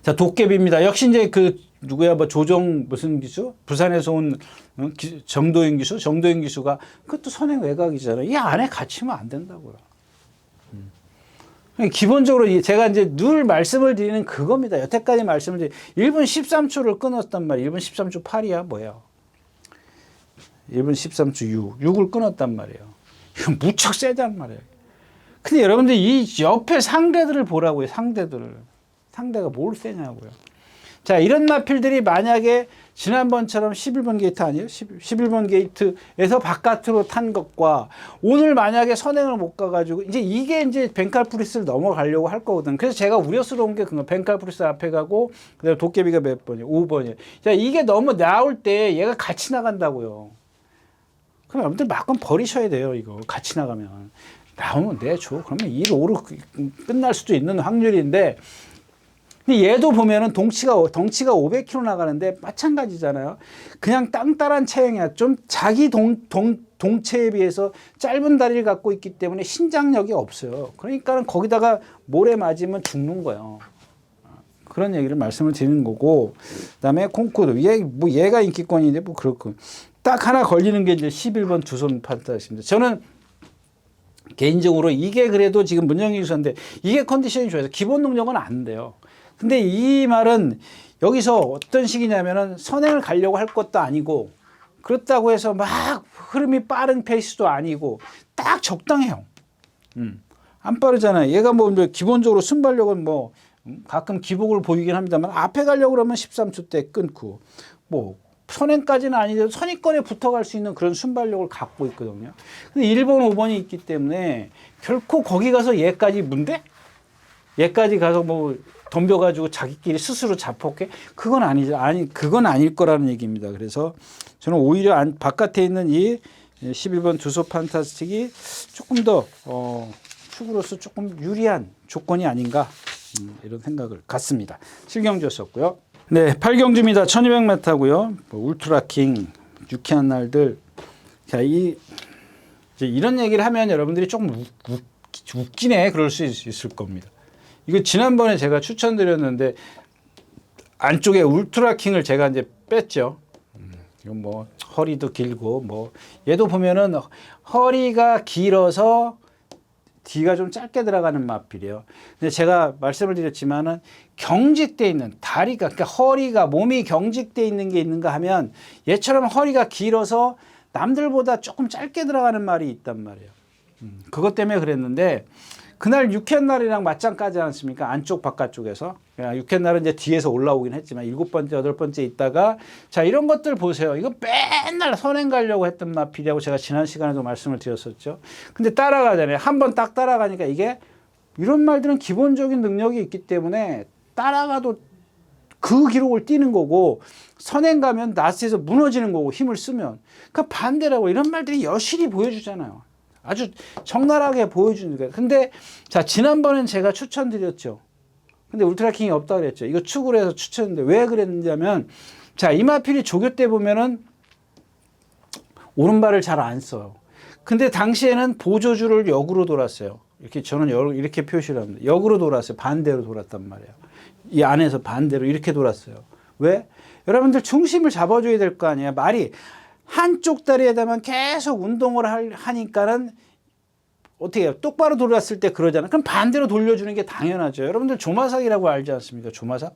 자, 도깨비입니다. 역시 이제 그 누구야, 뭐 조정 무슨 기수? 부산에서 온 정도인 기수? 정도인 기수가 그것도 선행 외곽이잖아요. 이 안에 갇히면 안 된다고요. 기본적으로 제가 이제 늘 말씀을 드리는 그겁니다. 여태까지 말씀을 드린 1분 13초를 끊었단 말이에요. 1분 13초 8이야 뭐야. 1분 13초 6을 끊었단 말이에요. 이거 무척 세단 말이에요. 근데 여러분들 이 옆에 상대들을 보라고요. 상대가 뭘 세냐고요. 자, 이런 마필들이 만약에 지난번처럼 11번 게이트 아니에요? 11번 게이트에서 바깥으로 탄 것과 오늘 만약에 선행을 못 가가지고 이게 이제 벤칼프리스를 넘어가려고 할 거거든. 그래서 제가 우려스러운 게 그거 벤칼프리스 앞에 가고 그다음에 도깨비가 몇 번이에요? 5번이에요. 자, 이게 너무 나올 때 얘가 같이 나간다고요. 그럼 여러분들 막건 버리셔야 돼요. 이거 같이 나가면. 나오면 내줘. 그러면 1, 5로 끝날 수도 있는 확률인데 근데 얘도 보면은 덩치가 500kg 나가는데 마찬가지잖아요. 그냥 땅따란 체형이야. 좀 자기 동체에 비해서 짧은 다리를 갖고 있기 때문에 신장력이 없어요. 그러니까는 거기다가 모래 맞으면 죽는 거예요. 그런 얘기를 말씀을 드리는 거고, 그다음에 콩쿠르 얘가 인기권인데 뭐 그렇고 딱 하나 걸리는 게 이제 11번 두손 판타지입니다. 저는 개인적으로 이게 그래도 지금 문영희 기수인데 이게 컨디션이 좋아서 기본 능력은 안 돼요. 근데 이 말은 여기서 어떤 식이냐면은 선행을 가려고 할 것도 아니고 그렇다고 해서 막 흐름이 빠른 페이스도 아니고 딱 적당해요. 안 빠르잖아요. 얘가 뭐 기본적으로 순발력은 뭐 가끔 기복을 보이긴 합니다만 앞에 가려고 그러면 13초 때 끊고 뭐 선행까지는 아니더라도 선입권에 붙어갈 수 있는 그런 순발력을 갖고 있거든요. 근데 1번, 5번이 있기 때문에 결코 거기 가서 얘까지 문대? 얘까지 가서 뭐 덤벼가지고 자기끼리 스스로 자폭해? 그건 아니죠. 그건 아닐 거라는 얘기입니다. 그래서 저는 오히려 바깥에 있는 이 11번 두소 판타스틱이 조금 더 축으로서 조금 유리한 조건이 아닌가 이런 생각을 갖습니다. 7경주였었고요. 네, 8경주입니다. 1200m고요. 뭐 울트라킹, 유쾌한 날들. 자, 이제 이런 얘기를 하면 여러분들이 조금 웃기네 그럴 수 있을 겁니다. 이거 지난번에 제가 추천드렸는데 안쪽에 울트라킹을 제가 이제 뺐죠. 이건 뭐 허리도 길고 뭐 얘도 보면은 허리가 길어서 뒤가 좀 짧게 들어가는 마필이에요. 근데 제가 말씀을 드렸지만은 경직돼 있는 다리가 그러니까 허리가 몸이 경직돼 있는 게 있는가 하면 얘처럼 허리가 길어서 남들보다 조금 짧게 들어가는 말이 있단 말이에요. 그것 때문에 그랬는데 그날 유쾌한 날이랑 맞짱 까지 않았습니까? 안쪽 바깥쪽에서. 유쾌한 날은 이제 뒤에서 올라오긴 했지만 7번째, 8번째 있다가 자, 이런 것들 보세요. 이거 맨날 선행 가려고 했던 마필이라고 제가 지난 시간에도 말씀을 드렸었죠. 근데 따라가잖아요. 한 번 딱 따라가니까 이게 이런 말들은 기본적인 능력이 있기 때문에 따라가도 그 기록을 뛰는 거고 선행 가면 나스에서 무너지는 거고 힘을 쓰면 그러니까 반대라고 이런 말들이 여실히 보여주잖아요. 아주 적나라하게 보여주는 거예요. 근데 자, 지난번엔 제가 추천드렸죠. 근데 울트라킹이 없다 그랬죠. 이거 축으로 해서 추천했는데 왜 그랬냐면 자, 이마필이 조교 때 보면은 오른발을 잘 안 써요. 근데 당시에는 보조줄을 역으로 돌았어요. 이렇게 저는 이렇게 표시를 합니다. 역으로 돌았어요. 반대로 돌았단 말이에요. 이 안에서 반대로 이렇게 돌았어요. 왜? 여러분들 중심을 잡아줘야 될 거 아니에요. 말이 한쪽 다리에다만 계속 운동을 하니까는 어떻게 해요? 똑바로 돌았을 때 그러잖아요. 그럼 반대로 돌려주는 게 당연하죠. 여러분들 조마삭이라고 알지 않습니까? 조마삭?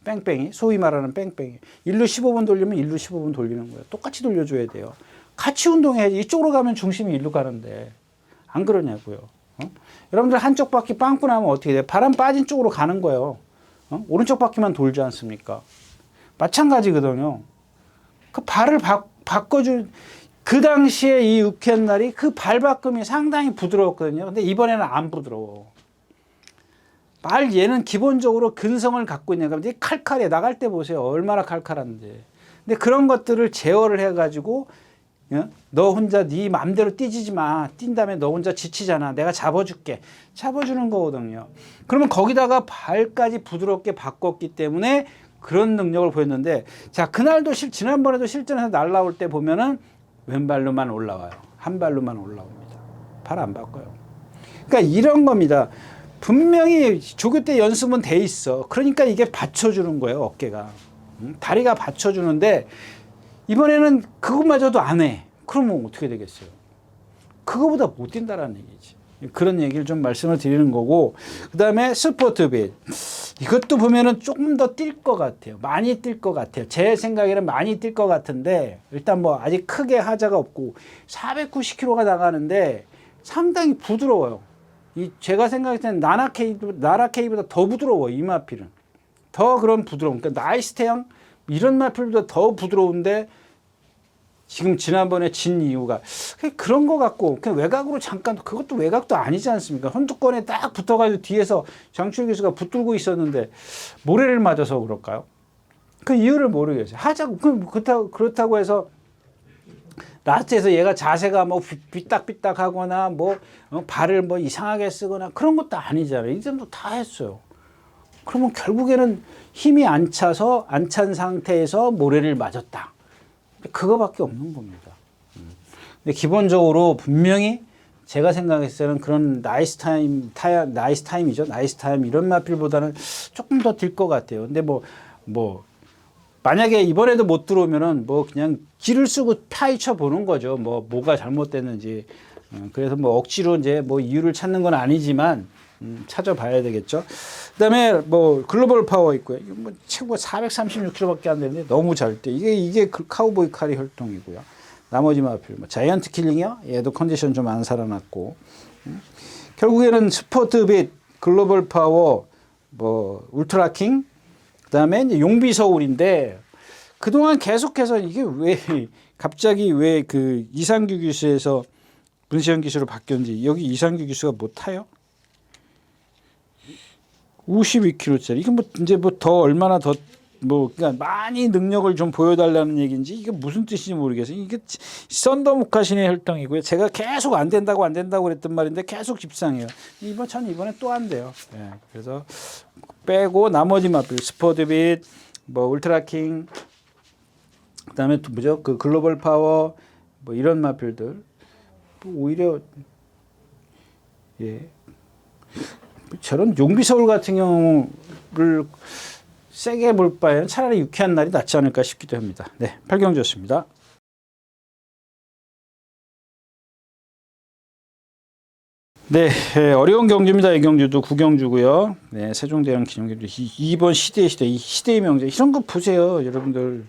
뺑뺑이. 소위 말하는 뺑뺑이. 1루 15번 돌리면 1루 15번 돌리는 거예요. 똑같이 돌려줘야 돼요. 같이 운동해야지. 이쪽으로 가면 중심이 1루 가는데. 안 그러냐고요. 여러분들 한쪽 바퀴 빵꾸 나면 어떻게 돼요? 바람 빠진 쪽으로 가는 거예요. 오른쪽 바퀴만 돌지 않습니까? 마찬가지거든요. 그 발을 바꿔준 그 당시에 이 유쾌한 날이 그 발바꿈이 상당히 부드러웠거든요. 근데 이번에는 안 부드러워. 얘는 기본적으로 근성을 갖고 있는 겁니다. 칼칼해. 나갈 때 보세요. 얼마나 칼칼한데. 근데 그런 것들을 제어를 해가지고 너 혼자 네 마음대로 뛰지 마. 뛴 다음에 너 혼자 지치잖아. 내가 잡아줄게. 잡아주는 거거든요. 그러면 거기다가 발까지 부드럽게 바꿨기 때문에 그런 능력을 보였는데, 자, 그날도 지난번에도 실전에서 날라올 때 보면은 왼발로만 올라와요. 한 발로만 올라옵니다. 발 안 바꿔요. 그러니까 이런 겁니다. 분명히 조교 때 연습은 돼 있어. 그러니까 이게 받쳐주는 거예요, 어깨가. 다리가 받쳐주는데 이번에는 그것마저도 안 해. 그러면 어떻게 되겠어요? 그거보다 못 뛴다라는 얘기지. 그런 얘기를 좀 말씀을 드리는 거고, 그 다음에 스포트빗. 이것도 보면은 조금 더 뛸 것 같아요. 많이 뛸 것 같아요. 제 생각에는 많이 뛸 것 같은데, 일단 뭐 아직 크게 하자가 없고, 490kg가 나가는데 상당히 부드러워요. 제가 생각할 때는 나라케이보다 더 부드러워, 이 마필은. 더 그런 부드러움. 그러니까 나이스테형 이런 마필보다 더 부드러운데, 지금 지난번에 진 이유가 그런 거 같고, 그냥 외곽으로 잠깐, 그것도 외곽도 아니지 않습니까? 혼두권에 딱 붙어가지고 뒤에서 장충 기수가 붙들고 있었는데 모래를 맞아서 그럴까요? 그 이유를 모르겠어요. 하자고, 그렇다고 해서 라스트에서 얘가 자세가 뭐 삐딱삐딱 하거나 뭐 발을 뭐 이상하게 쓰거나 그런 것도 아니잖아요. 이 정도 다 했어요. 그러면 결국에는 힘이 안 찬 상태에서 모래를 맞았다. 그거밖에 없는 겁니다. 근데 기본적으로 분명히 제가 생각했을 때는 그런 나이스 타임 이런 마필보다는 조금 더 들 것 같아요. 근데 만약에 이번에도 못 들어오면은 뭐 그냥 기를 쓰고 파헤쳐 보는 거죠. 뭐가 잘못됐는지. 그래서 뭐 억지로 이제 뭐 이유를 찾는 건 아니지만 찾아봐야 되겠죠. 그다음에 뭐 글로벌 파워 있고요. 이거 뭐 최고가 436kg밖에 안 되는데 너무 잘 때. 이게 그 카우보이 카리 혈통이고요. 나머지 마필 뭐 자이언트 킬링이요. 얘도 컨디션 좀 안 살아났고. 결국에는 스포트빗, 글로벌 파워, 뭐 울트라킹, 그다음에 이제 용비 서울인데, 그동안 계속해서 이게 왜 갑자기 왜 그 이상규 기수에서 문세영 기수로 바뀌었는지, 여기 이상규 기수가 뭐 타요? 52kg짜리. 이게 뭐 이제 뭐 더 얼마나 더 뭐 그러니까 많이 능력을 좀 보여달라는 얘기인지 이게 무슨 뜻인지 모르겠어요. 이게 썬더무카신의 혈통이고요. 제가 계속 안 된다고 그랬던 말인데 계속 집상해요. 이번에 또 안 돼요. 네, 그래서 빼고 나머지 마필 스포드빗, 뭐 울트라킹, 그다음에 또 뭐죠? 그 글로벌 파워, 뭐 이런 마필들 오히려 저런 용비 서울 같은 경우를 세게 볼 바에는 차라리 유쾌한 날이 낫지 않을까 싶기도 합니다. 네, 팔경주였습니다. 네, 어려운 경주입니다. 이 경주도 구경주고요. 네, 세종대왕 기념경주 2번 시대의 명제 이런 거 보세요, 여러분들.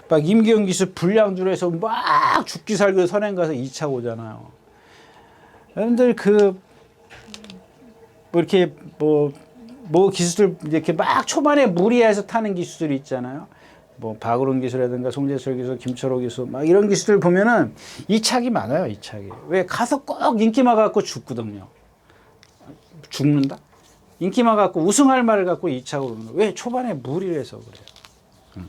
막 임기영 기수 불량주로 해서 막 죽기 살기 선행 가서 2차 오잖아요. 여러분들 이렇게 뭐 기수들 이렇게 막 초반에 무리해서 타는 기수들이 있잖아요. 뭐 박으론 기수라든가 송재철 기수, 김철호 기수 막 이런 기수들 보면은 이착이 많아요. 이착이. 왜 가서 꼭 인기만 갖고 죽거든요. 죽는다? 인기만 갖고 우승할 말을 갖고 이착을 오는 거예요. 왜? 초반에 무리를 해서 그래요.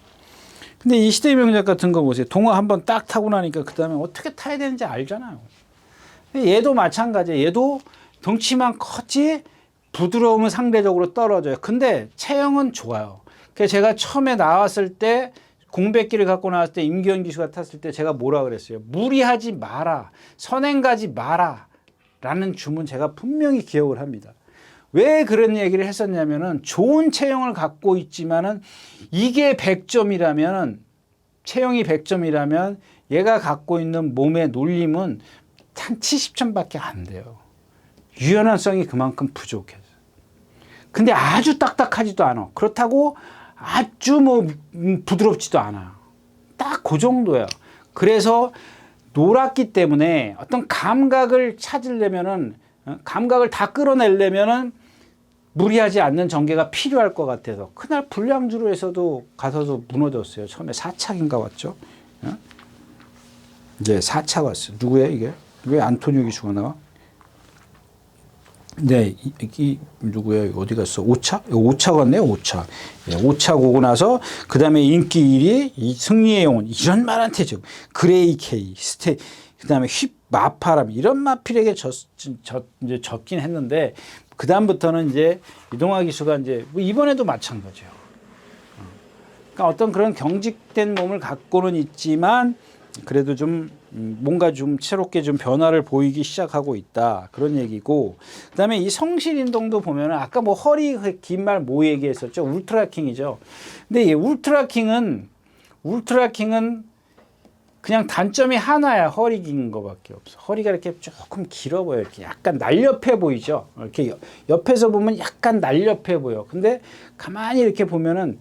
근데 이 시대의 명작 같은 거 보세요. 동화 한번 딱 타고 나니까 그 다음에 어떻게 타야 되는지 알잖아요. 얘도 마찬가지예요. 얘도 덩치만 컸지 부드러움은 상대적으로 떨어져요. 근데 체형은 좋아요. 그래서 제가 처음에 나왔을 때 공백기를 갖고 나왔을 때 임기현 기수가 탔을 때 제가 뭐라 그랬어요? 무리하지 마라. 선행 가지 마라. 라는 주문 제가 분명히 기억을 합니다. 왜 그런 얘기를 했었냐면은 좋은 체형을 갖고 있지만은 이게 100점이라면 체형이 100점이라면 얘가 갖고 있는 몸의 놀림은 한 70점밖에 안 돼요. 유연성이 그만큼 부족해서. 근데 아주 딱딱하지도 않아. 그렇다고 아주 뭐 부드럽지도 않아요. 딱 그 정도예요. 그래서 놀았기 때문에 어떤 감각을 찾으려면은, 감각을 다 끌어내려면은 무리하지 않는 전개가 필요할 것 같아서 그날 불량주로에서도 가서도 무너졌어요. 처음에 4착인가 왔죠. 이제 4착 왔어요. 누구야 이게? 왜 안토니오 기수가 나와? 네, 이 누구야? 어디 갔어? 오차? 오차 같네요, 오차. 예, 오차 고고 나서 그 다음에 인기 1위, 이 승리의 영혼 이런 말한테 죠. 그레이 케이, 그 다음에 휩, 마파람 이런 마필에게 이제 졌긴 했는데 그 다음부터는 이제 이동화 기수가 이제 뭐 이번에도 마찬가지예요. 그러니까 어떤 그런 경직된 몸을 갖고는 있지만 그래도 좀 뭔가 좀 새롭게 좀 변화를 보이기 시작하고 있다 그런 얘기고, 그다음에 이 성실인동도 보면은 아까 뭐 허리 긴 말 뭐 얘기했었죠? 울트라킹이죠. 근데 이 울트라킹은 그냥 단점이 하나야. 허리 긴 거밖에 없어. 허리가 이렇게 조금 길어 보여. 이렇게 약간 날렵해 보이죠. 이렇게 옆에서 보면 약간 날렵해 보여. 근데 가만히 이렇게 보면은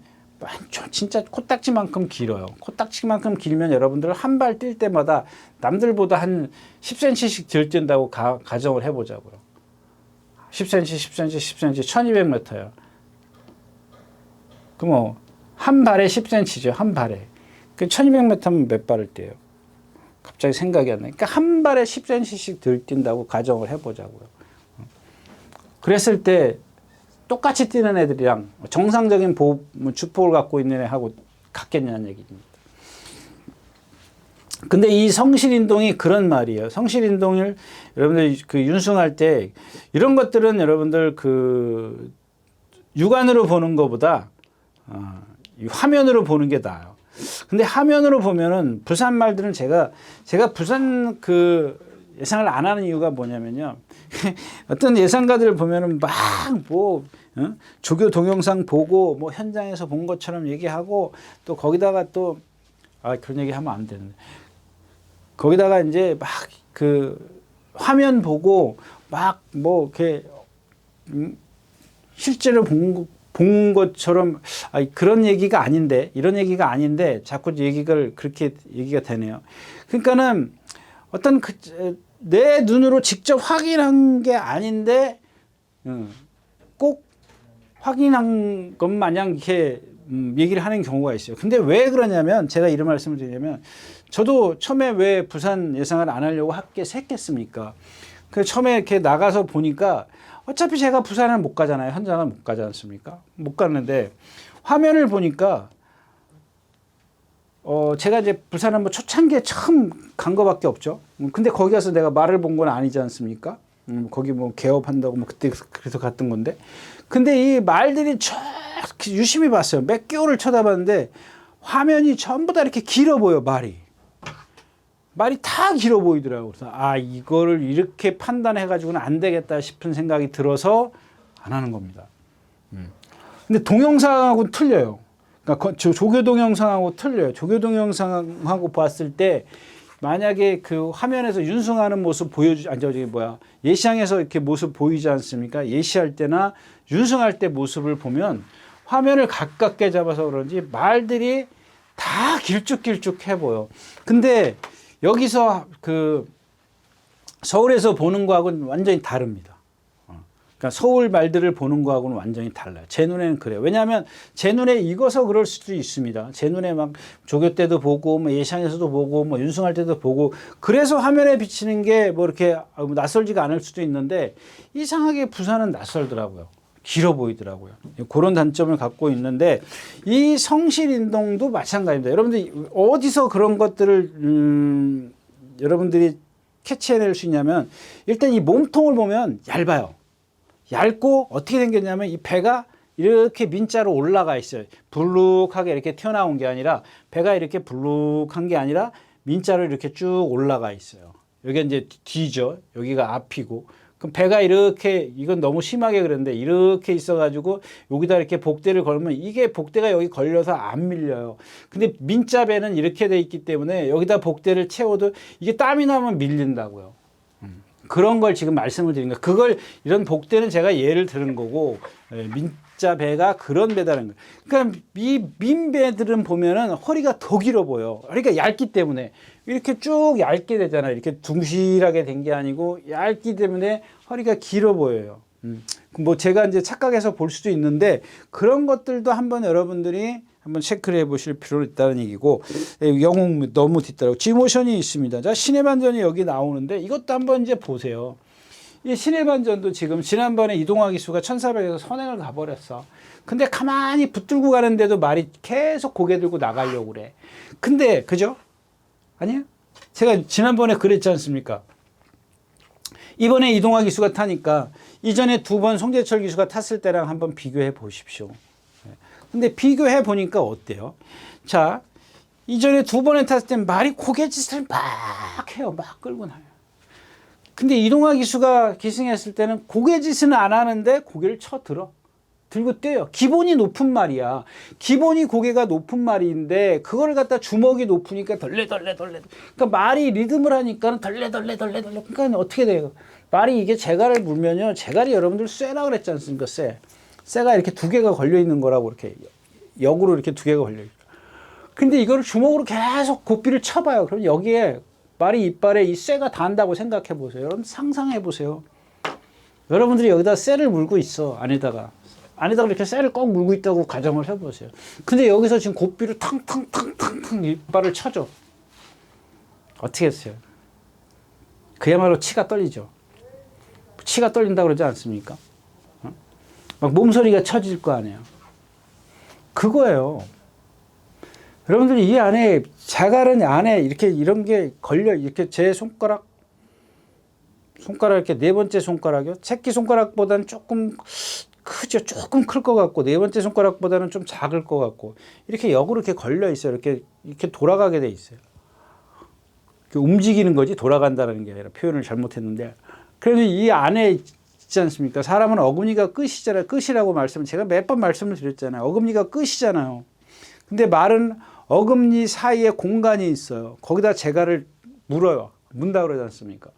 진짜 코딱지만큼 길어요. 코딱지만큼 길면 여러분들 한 발 뛸 때마다 남들보다 한 10cm씩 덜 뛴다고 가정을 해보자고요. 10cm, 10cm, 10cm, 1200m요. 그럼 한 발에 10cm죠. 한 발에. 그 1200m면 몇 발을 뛰어요? 갑자기 생각이 안 나요. 그러니까 한 발에 10cm씩 덜 뛴다고 가정을 해보자고요. 그랬을 때 똑같이 뛰는 애들이랑 정상적인 주폭을 갖고 있는 애하고 같겠냐는 얘기입니다. 근데 이 성실인동이 그런 말이에요. 성실인동을 여러분들 그 윤승할 때 이런 것들은 여러분들 그 육안으로 보는 것보다 화면으로 보는 게 나아요. 근데 화면으로 보면은 부산 말들은 제가 부산 그 예상을 안 하는 이유가 뭐냐면요. 어떤 예상가들을 보면은 막 뭐 조교 동영상 보고 뭐 현장에서 본 것처럼 얘기하고 또 거기다가 또 그런 얘기 하면 안 되는데 거기다가 이제 막 그 화면 보고 막 뭐 이렇게 실제로 본 것처럼 그런 얘기가 아닌데 이런 얘기가 아닌데 자꾸 그렇게 얘기가 되네요. 그러니까는 어떤 내 눈으로 직접 확인한 게 아닌데 꼭 확인한 것 마냥 이렇게 얘기를 하는 경우가 있어요. 근데 왜 그러냐면 제가 이런 말씀을 드리냐면 저도 처음에 왜 부산 예상을 안 하려고 했겠습니까? 그래서 처음에 이렇게 나가서 보니까 어차피 제가 부산을 못 가잖아요. 현장을 못 가지 않습니까? 못 가는데 화면을 보니까 제가 이제 부산은 뭐 초창기에 처음 간 거밖에 없죠. 근데 거기 가서 내가 말을 본 건 아니지 않습니까? 거기 뭐 개업한다고 뭐 그때 그래서 갔던 건데. 근데 이 말들이 유심히 봤어요. 몇 개월을 쳐다봤는데 화면이 전부 다 이렇게 길어 보여, 말이 다 길어 보이더라고요. 그래서 이거를 이렇게 판단해가지고는 안 되겠다 싶은 생각이 들어서 안 하는 겁니다. 근데 동영상하고는 틀려요. 그러니까 조교 동영상하고 틀려요. 조교 동영상하고 봤을 때 만약에 그 화면에서 윤승하는 모습 예시장에서 이렇게 모습 보이지 않습니까? 예시할 때나 윤승할 때 모습을 보면 화면을 가깝게 잡아서 그런지 말들이 다 길쭉길쭉해 보여. 근데 여기서 그 서울에서 보는 거하고는 완전히 다릅니다. 그러니까 서울 말들을 보는 거하고는 완전히 달라요. 제 눈에는 그래요. 왜냐하면 제 눈에 익어서 그럴 수도 있습니다. 제 눈에 막 조교 때도 보고 뭐 예상에서도 보고 뭐 윤승할 때도 보고 그래서 화면에 비치는 게 뭐 이렇게 낯설지가 않을 수도 있는데 이상하게 부산은 낯설더라고요. 길어 보이더라고요. 그런 단점을 갖고 있는데 이 성실인동도 마찬가지입니다. 여러분들 어디서 그런 것들을 여러분들이 캐치해낼 수 있냐면 일단 이 몸통을 보면 얇아요. 얇고 어떻게 생겼냐면 이 배가 이렇게 민자로 올라가 있어요. 불룩하게 이렇게 튀어나온 게 아니라 배가 이렇게 불룩한 게 아니라 민자로 이렇게 쭉 올라가 있어요. 여기가 이제 뒤죠. 여기가 앞이고. 그럼 배가 이렇게 이건 너무 심하게 그랬는데 이렇게 있어가지고 여기다 이렇게 복대를 걸면 이게 복대가 여기 걸려서 안 밀려요. 근데 민자 배는 이렇게 돼 있기 때문에 여기다 복대를 채워도 이게 땀이 나면 밀린다고요. 그런 걸 지금 말씀을 드린 거예요. 이런 복대는 제가 예를 들은 거고, 민자 배가 그런 배다는 거예요. 그러니까 이 민배들은 보면은 허리가 더 길어 보여. 허리가 얇기 때문에. 이렇게 쭉 얇게 되잖아요. 이렇게 둥실하게 된 게 아니고, 얇기 때문에 허리가 길어 보여요. 뭐 제가 이제 착각해서 볼 수도 있는데, 그런 것들도 한번 여러분들이 한번 체크를 해보실 필요가 있다는 얘기고, 영웅 너무 뒤따라고 G모션이 있습니다. 자, 신의 반전이 여기 나오는데 이것도 한번 이제 보세요. 이 신해반전도 지금 지난번에 이동화 기수가 1400에서 선행을 가버렸어. 근데 가만히 붙들고 가는데도 말이 계속 고개 들고 나가려고 그래. 근데 그죠? 아니야? 제가 지난번에 그랬지 않습니까? 이번에 이동화 기수가 타니까 이전에 2번 송재철 기수가 탔을 때랑 한번 비교해 보십시오. 근데 비교해 보니까 어때요? 자, 이전에 2번에 탔을 땐 말이 고갯짓을 막 해요. 막 끌고 나요. 근데 이동화 기수가 기승했을 때는 고갯짓은 안 하는데 고개를 쳐들어. 들고 뛰어요. 기본이 높은 말이야. 기본이 고개가 높은 말인데 그걸 갖다 주먹이 높으니까 덜레덜레. 그러니까 말이 리듬을 하니까 덜레덜레. 그러니까 어떻게 돼요? 말이 이게 재갈을 물면요. 재갈이 여러분들 쇠라 그랬지 않습니까? 쇠가 이렇게 2개가 걸려 있는 거라고 이렇게 역으로 이렇게 2개가 걸려 있고. 근데 이거를 주먹으로 계속 고삐를 쳐봐요. 그럼 여기에 말이 이빨에 이 쇠가 닿는다고 생각해 보세요. 여러분 상상해 보세요. 여러분들이 여기다 쇠를 물고 있어. 안에다가 이렇게 쇠를 꼭 물고 있다고 가정을 해보세요. 근데 여기서 지금 고삐를 탕탕 이빨을 쳐줘. 어떻게 했어요? 그야말로 치가 떨리죠. 치가 떨린다고 그러지 않습니까? 막 몸소리가 쳐질 거 아니에요. 그거예요. 여러분들이 이 안에 자갈은 안에 이렇게 이런 게 걸려 이렇게 제 손가락 이렇게 4번째 손가락이요. 새끼 손가락보다는 조금 크죠. 조금 클 것 같고 4번째 손가락보다는 좀 작을 것 같고 이렇게 역으로 이렇게 걸려 있어요. 이렇게 돌아가게 돼 있어요. 움직이는 거지 돌아간다는 게 아니라 표현을 잘못했는데 그래도 이 안에 있지 않습니까? 사람은 어금니가 끝이잖아요. 끝이라고 제가 몇 번 말씀을 드렸잖아요. 어금니가 끝이잖아요. 근데 말은 어금니 사이에 공간이 있어요. 거기다 재갈을 물어요. 문다 그러지 않습니까?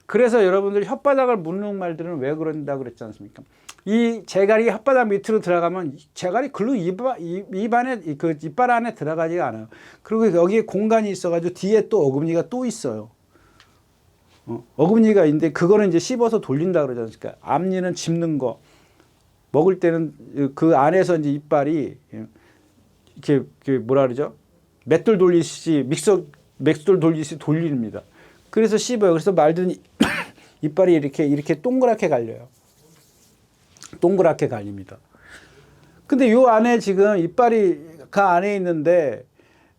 그래서 여러분들이 혓바닥을 묻는 말들은 왜 그런다 그랬지 않습니까? 이 재갈이 혓바닥 밑으로 들어가면 재갈이 글로 이빨 안에 들어가지가 않아요. 그리고 여기에 공간이 있어가지고 뒤에 또 어금니가 또 있어요. 어금니가 있는데 그거는 이제 씹어서 돌린다 그러지 않습니까? 앞니는 짚는 거. 먹을 때는 그 안에서 이제 이빨이 이렇게 뭐라 그러죠? 맷돌 돌리듯이 맷돌 돌리듯이 돌립니다. 그래서 씹어요. 그래서 말들은 이빨이 이렇게 동그랗게 갈려요. 동그랗게 갈립니다. 근데 요 안에 지금 이빨이 그 안에 있는데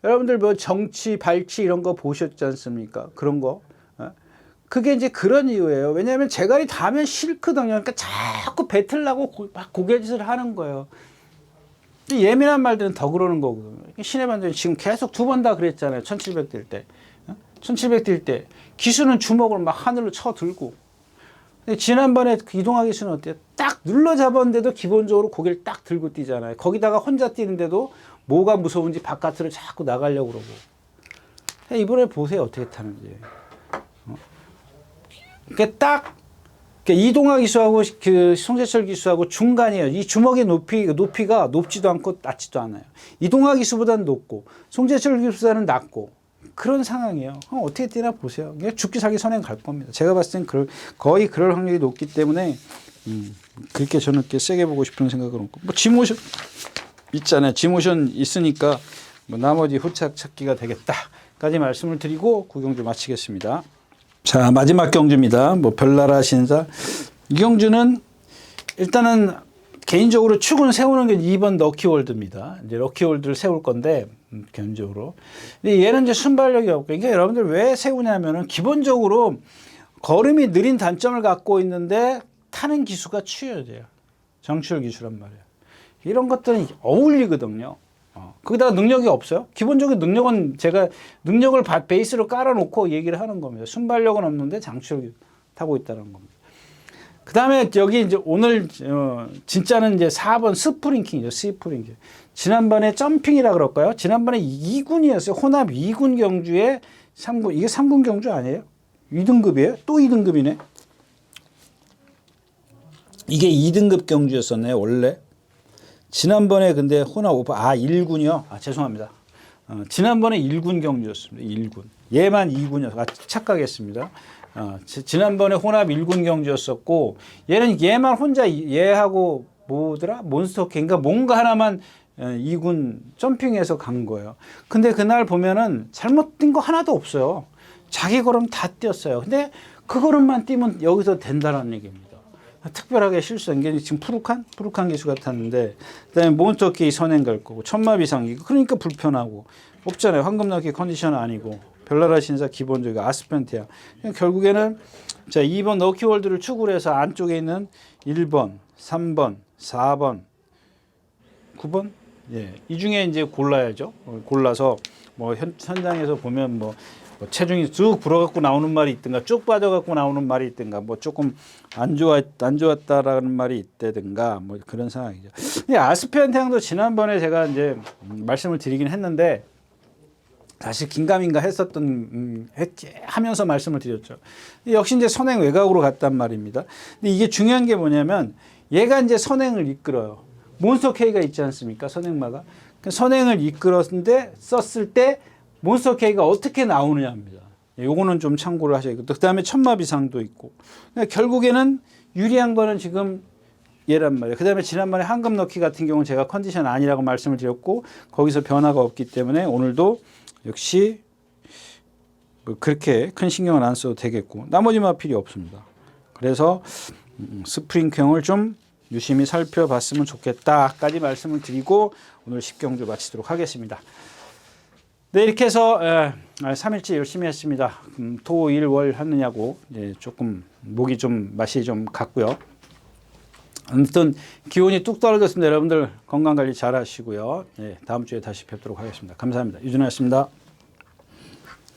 여러분들 뭐 정치, 발치 이런 거 보셨지 않습니까? 그런 거. 그게 이제 그런 이유예요. 왜냐하면 재갈이 닿으면 싫거든요. 그러니까 자꾸 뱉으려고 막 고갯짓을 하는 거예요. 예민한 말들은 더 그러는 거거든요. 신해반전이 지금 계속 2번 다 그랬잖아요. 1700 뛸 때. 1700 뛸 때. 기수는 주먹을 막 하늘로 쳐 들고. 지난번에 이동화 기수는 어때요? 딱 눌러 잡았는데도 기본적으로 고개를 딱 들고 뛰잖아요. 거기다가 혼자 뛰는데도 뭐가 무서운지 바깥으로 자꾸 나가려고 그러고. 이번에 보세요. 어떻게 타는지. 그러니까 이동화 기수하고 그 송재철 기수하고 중간이에요. 이 주먹의 높이가 높지도 않고 낮지도 않아요. 이동화 기수보다는 높고 송재철 기수보다는 낮고 그런 상황이에요. 어떻게 뛰나 보세요. 죽기 살기 선행 갈 겁니다. 제가 봤을 땐 거의 그럴 확률이 높기 때문에 그렇게 저는 이렇게 세게 보고 싶은 생각은 없고 뭐 지모션 있잖아요. 지모션 있으니까 뭐 나머지 후착 찾기가 되겠다까지 말씀을 드리고 구경주 마치겠습니다. 자, 마지막 경주입니다. 뭐 별나라 신사. 이 경주는 일단은 개인적으로 축은 세우는 게 2번 럭키월드입니다. 이제 럭키월드를 세울 건데 개인적으로. 근데 얘는 이제 순발력이 없고, 그러니까 여러분들 왜 세우냐면은 기본적으로 걸음이 느린 단점을 갖고 있는데 타는 기수가 추여져요. 정치율 기수란 말이에요. 이런 것들은 어울리거든요. 거기다가 능력이 없어요. 기본적인 능력은 제가 능력을 베이스로 깔아놓고 얘기를 하는 겁니다. 순발력은 없는데 장치를 타고 있다는 겁니다. 그 다음에 여기 이제 오늘 진짜는 이제 4번 스프링킹이죠. 스프링킹. 지난번에 점핑이라 그럴까요? 지난번에 2군이었어요. 혼합 2군 경주에 3군. 이게 3군 경주 아니에요? 2등급이에요? 또 2등급이네. 이게 2등급 경주였었네요. 원래. 지난번에 근데 혼합 1군이요? 죄송합니다. 지난번에 1군 경주였습니다. 1군. 얘만 2군이었어요. 착각했습니다. 지난번에 혼합 1군 경주였었고, 얘만 혼자 얘하고 뭐더라? 몬스터캔인가? 뭔가 하나만 2군 점핑해서 간 거예요. 근데 그날 보면은 잘못된 거 하나도 없어요. 자기 걸음 다 뛰었어요. 근데 그거름만 띄면 여기서 된다라는 얘기입니다. 특별하게 실수한 게 지금 푸르칸 기수 같았는데, 그다음에 몬토케이 선행 갈 거고, 천마 비상, 그러니까 불편하고 없잖아요. 황금 넣기 컨디션 아니고, 별나라 신사 기본적인 아스펜테아. 결국에는 자 2번 넣기 월드를 축으로 해서 안쪽에 있는 1번, 3번, 4번, 9번, 예, 이 중에 이제 골라야죠. 골라서 뭐 현장에서 보면 뭐 체중이 쭉 불어갖고 나오는 말이 있든가, 쭉 빠져갖고 나오는 말이 있든가, 뭐 조금 안 좋았다라는 말이 있다든가, 뭐 그런 상황이죠. 아스페한테도 지난번에 제가 이제 말씀을 드리긴 했는데, 사실 긴가민가 했었던 하면서 말씀을 드렸죠. 역시 이제 선행 외곽으로 갔단 말입니다. 근데 이게 중요한 게 뭐냐면, 얘가 이제 선행을 이끌어요. 몬스터 K가 있지 않습니까? 선행마가. 선행을 이끌었는데 썼을 때 몬스터 K가 어떻게 나오느냐입니다. 요거는 좀 참고를 하셔야겠고, 그 다음에 천마 비상도 있고. 그러니까 결국에는 유리한 거는 지금 얘란 말이에요. 그 다음에 지난번에 황금 넣기 같은 경우는 제가 컨디션 아니라고 말씀을 드렸고, 거기서 변화가 없기 때문에 오늘도 역시 뭐 그렇게 큰 신경을 안 써도 되겠고, 나머지 마필이 없습니다. 그래서 스프링형을 좀 유심히 살펴봤으면 좋겠다까지 말씀을 드리고 오늘 10경주 마치도록 하겠습니다. 네, 이렇게 해서 3일째 열심히 했습니다. 토, 일, 월 하느냐고 조금 목이 좀 맛이 좀 갔고요. 아무튼 기온이 뚝 떨어졌습니다. 여러분들 건강관리 잘 하시고요. 다음 주에 다시 뵙도록 하겠습니다. 감사합니다. 유준호였습니다.